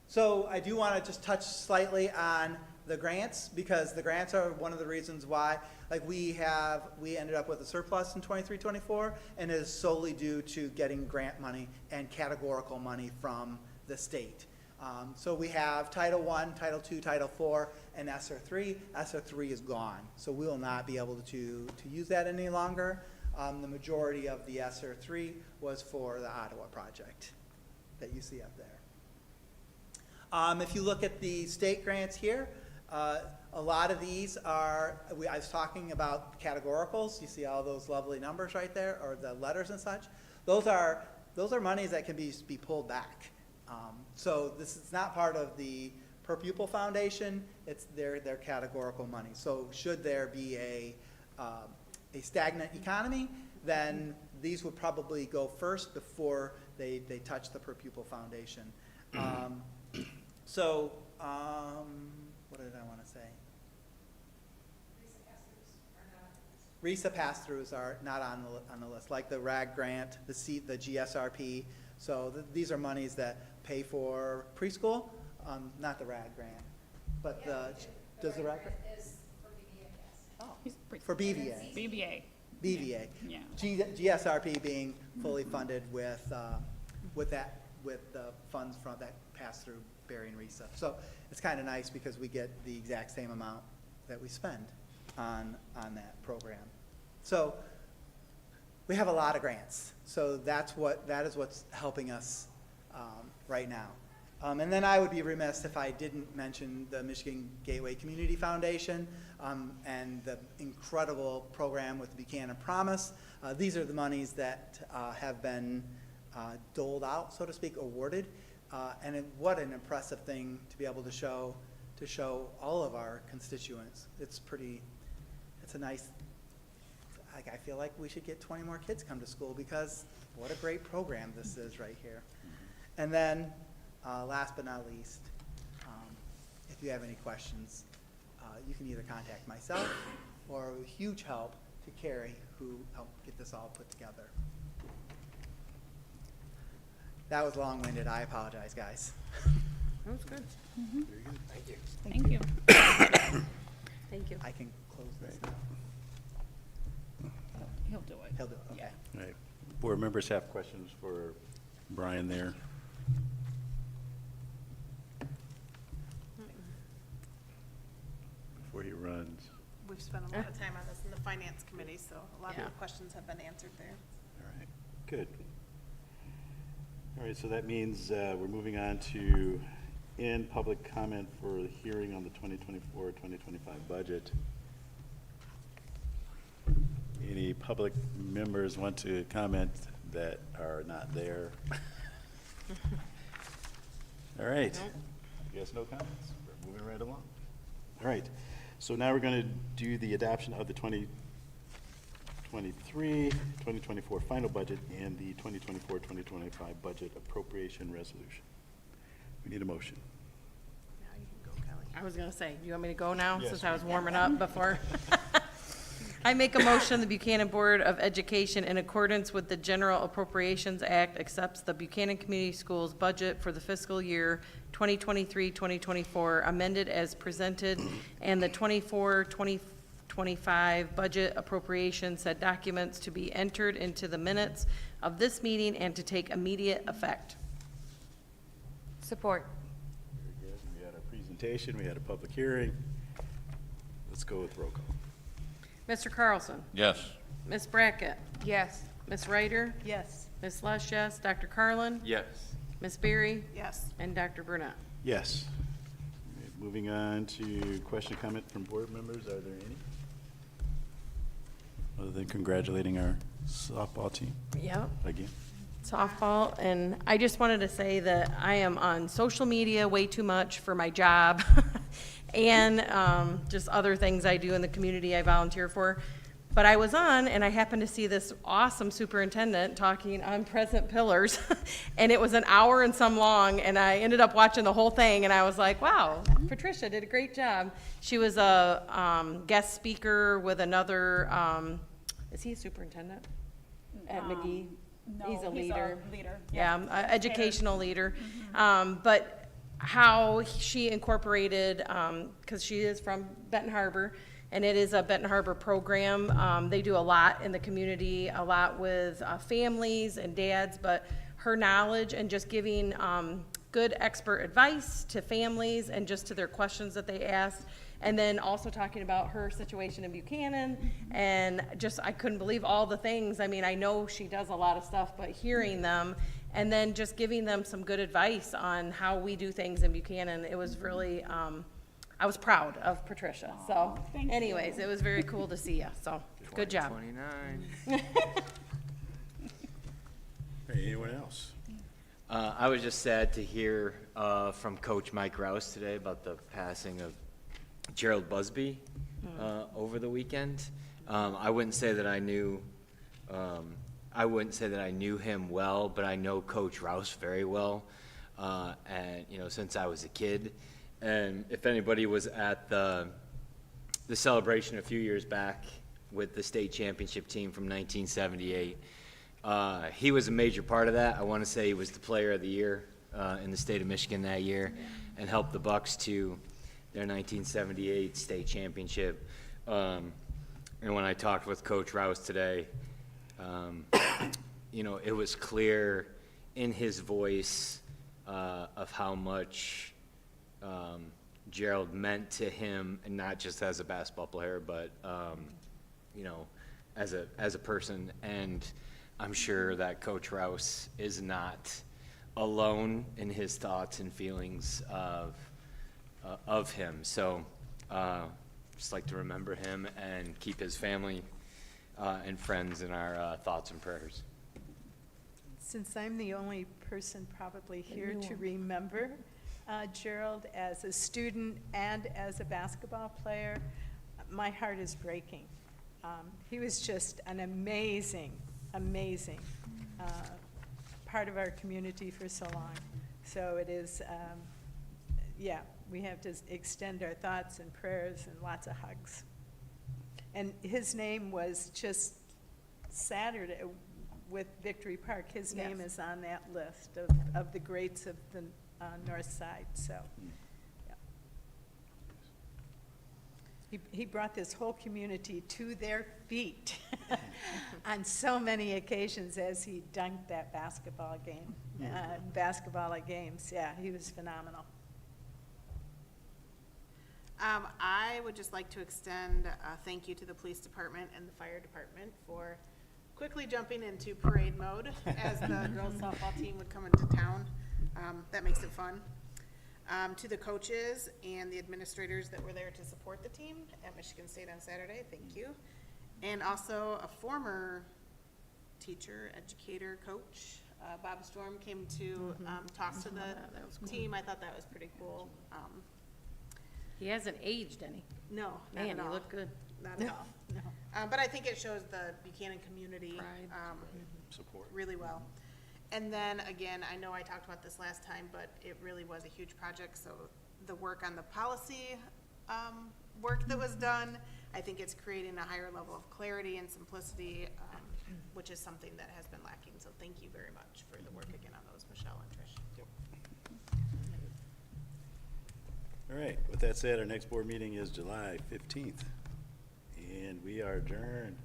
Speaker 12: So I do want to just touch slightly on the grants, because the grants are one of the reasons why, like we ended up with a surplus in 23-24, and it is solely due to getting grant money and categorical money from the state. So we have Title I, Title II, Title IV, and ESSER III. ESSER III is gone, so we will not be able to use that any longer. The majority of the ESSER III was for the Ottawa project that you see up there. If you look at the state grants here, a lot of these are, I was talking about categoricals. You see all those lovely numbers right there, or the letters and such. Those are monies that can be pulled back. So this is not part of the per pupil foundation. It's their categorical money. So should there be a stagnant economy, then these would probably go first before they touch the per pupil foundation. What did I want to say? RESA pass-throughs are not on the list, like the RAG grant, the GSRP. So these are monies that pay for preschool, not the RAG grant. but does the record? Oh, for BVA.
Speaker 5: BBA,
Speaker 12: BVA.
Speaker 5: yeah.
Speaker 12: GSRP being fully funded with the funds from that pass through Berry and Risa. So it's kind of nice because we get the exact same amount that we spend on that program. So we have a lot of grants. So that is what's helping us right now. And then I would be remiss if I didn't mention the Michigan Gateway Community Foundation and the incredible program with the Buchanan Promise. These are the monies that have been doled out, so to speak, awarded. And what an impressive thing to be able to show all of our constituents. It's a nice, I feel like we should get 20 more kids come to school because what a great program this is right here. And then, last but not least, if you have any questions, you can either contact myself or with huge help to Carrie, who helped get this all put together. That was long-winded. I apologize, guys.
Speaker 2: That was good.
Speaker 1: Very good. Thank you.
Speaker 5: Thank you.
Speaker 2: Thank you.
Speaker 12: I can close this now.
Speaker 5: He'll do it.
Speaker 12: He'll do it, okay.
Speaker 1: All right. Board members have questions for Brian there. Before he runs.
Speaker 9: We've spent a lot of time on this in the finance committee, so a lot of
Speaker 2: Yeah.
Speaker 9: the questions have been answered there.
Speaker 1: All right, good. All right, so that means we're moving on to end public comment for the hearing on the 2024-2025 budget. Any public members want to comment that are not there? All right. I guess no comments. We're moving right along. All right. So now we're going to do the adoption of the 2023-2024 final budget and the 2024-2025 budget appropriation resolution. We need a motion.
Speaker 9: Now you can go, Kelly.
Speaker 2: I was gonna say, do you want me to go now,
Speaker 1: Yes.
Speaker 2: since I was warming up before? I make a motion, the Buchanan Board of Education, in accordance with the General Appropriations Act, accepts the Buchanan Community Schools budget for the fiscal year 2023-2024, amended as presented, and the 24-25 budget appropriation said documents to be entered into the minutes of this meeting and to take immediate effect.
Speaker 10: Support.
Speaker 1: Very good. We had a presentation, we had a public hearing. Let's go with roll call.
Speaker 2: Mr. Carlson?
Speaker 4: Yes.
Speaker 2: Ms. Brackett?
Speaker 10: Yes.
Speaker 2: Ms. Ryder?
Speaker 11: Yes.
Speaker 2: Ms. Lush, yes. Dr. Carlin?
Speaker 7: Yes.
Speaker 2: Ms. Berry?
Speaker 9: Yes.
Speaker 2: And Dr. Burnett.
Speaker 1: Yes. All right, moving on to question, comment from board members. Are there any? Other than congratulating our softball team
Speaker 2: Yep.
Speaker 1: again.
Speaker 2: Softball, and I just wanted to say that I am on social media way too much for my job and just other things I do in the community I volunteer for. But I was on, and I happened to see this awesome superintendent talking on present pillars, and it was an hour and some long, and I ended up watching the whole thing, and I was like, wow, Patricia did a great job. She was a guest speaker with another, is he a superintendent at McGee? He's a leader. Yeah, educational leader. But how she incorporated, because she is from Benton Harbor, and it is a Benton Harbor program. They do a lot in the community, a lot with families and dads, but her knowledge and just giving good expert advice to families and just to their questions that they asked. And then also talking about her situation in Buchanan, and just, I couldn't believe all the things. I mean, I know she does a lot of stuff, but hearing them, and then just giving them some good advice on how we do things in Buchanan, it was really, I was proud of Patricia. So
Speaker 5: thank you.
Speaker 2: anyways, it was very cool to see you, so good job.
Speaker 7: 29.
Speaker 1: Hey, anyone else?
Speaker 7: I was just sad to hear from Coach Mike Rouse today about the passing of Gerald Busby over the weekend. I wouldn't say that I knew him well, but I know Coach Rouse very well, and since I was a kid. And if anybody was at the celebration a few years back with the state championship team from 1978, he was a major part of that. I want to say he was the player of the year in the state of Michigan that year, and helped the Bucks to their 1978 state championship. And when I talked with Coach Rouse today, you know, it was clear in his voice of how much Gerald meant to him, and not just as a basketball player, but you know, as a person. And I'm sure that Coach Rouse is not alone in his thoughts and feelings of him. So just like to remember him and keep his family and friends in our thoughts and prayers.
Speaker 11: Since I'm the only person probably here to remember Gerald as a student and as a basketball player, my heart is breaking. He was just an amazing part of our community for so long. So it is, yeah, we have to extend our thoughts and prayers and lots of hugs. And his name was just Saturday with Victory Park. His name is on that list of the greats of the north side, so. Yeah. He brought this whole community to their feet on so many occasions as he dunked that basketball game, basketball at games. Yeah, he was phenomenal.
Speaker 9: I would just like to extend a thank you to the police department and the fire department for quickly jumping into parade mode as the girls softball team would come into town. That makes it fun. To the coaches and the administrators that were there to support the team at Michigan State on Saturday, thank you. And also a former teacher, educator, coach, Bob Storm, came to talk to the team. I thought that was pretty cool.
Speaker 2: He hasn't aged any.
Speaker 9: No, not
Speaker 2: Man,
Speaker 9: at
Speaker 2: he
Speaker 9: all.
Speaker 2: looked good.
Speaker 9: Not at all. But I think it shows the Buchanan community
Speaker 1: Support.
Speaker 9: really well. And then again, I know I talked about this last time, but it really was a huge project. So the work on the policy work that was done, I think it's creating a higher level of clarity and simplicity, which is something that has been lacking. So thank you very much for the work again on those, Michelle and Trish.
Speaker 1: All right, with that said, our next board meeting is July 15th, and we are adjourned.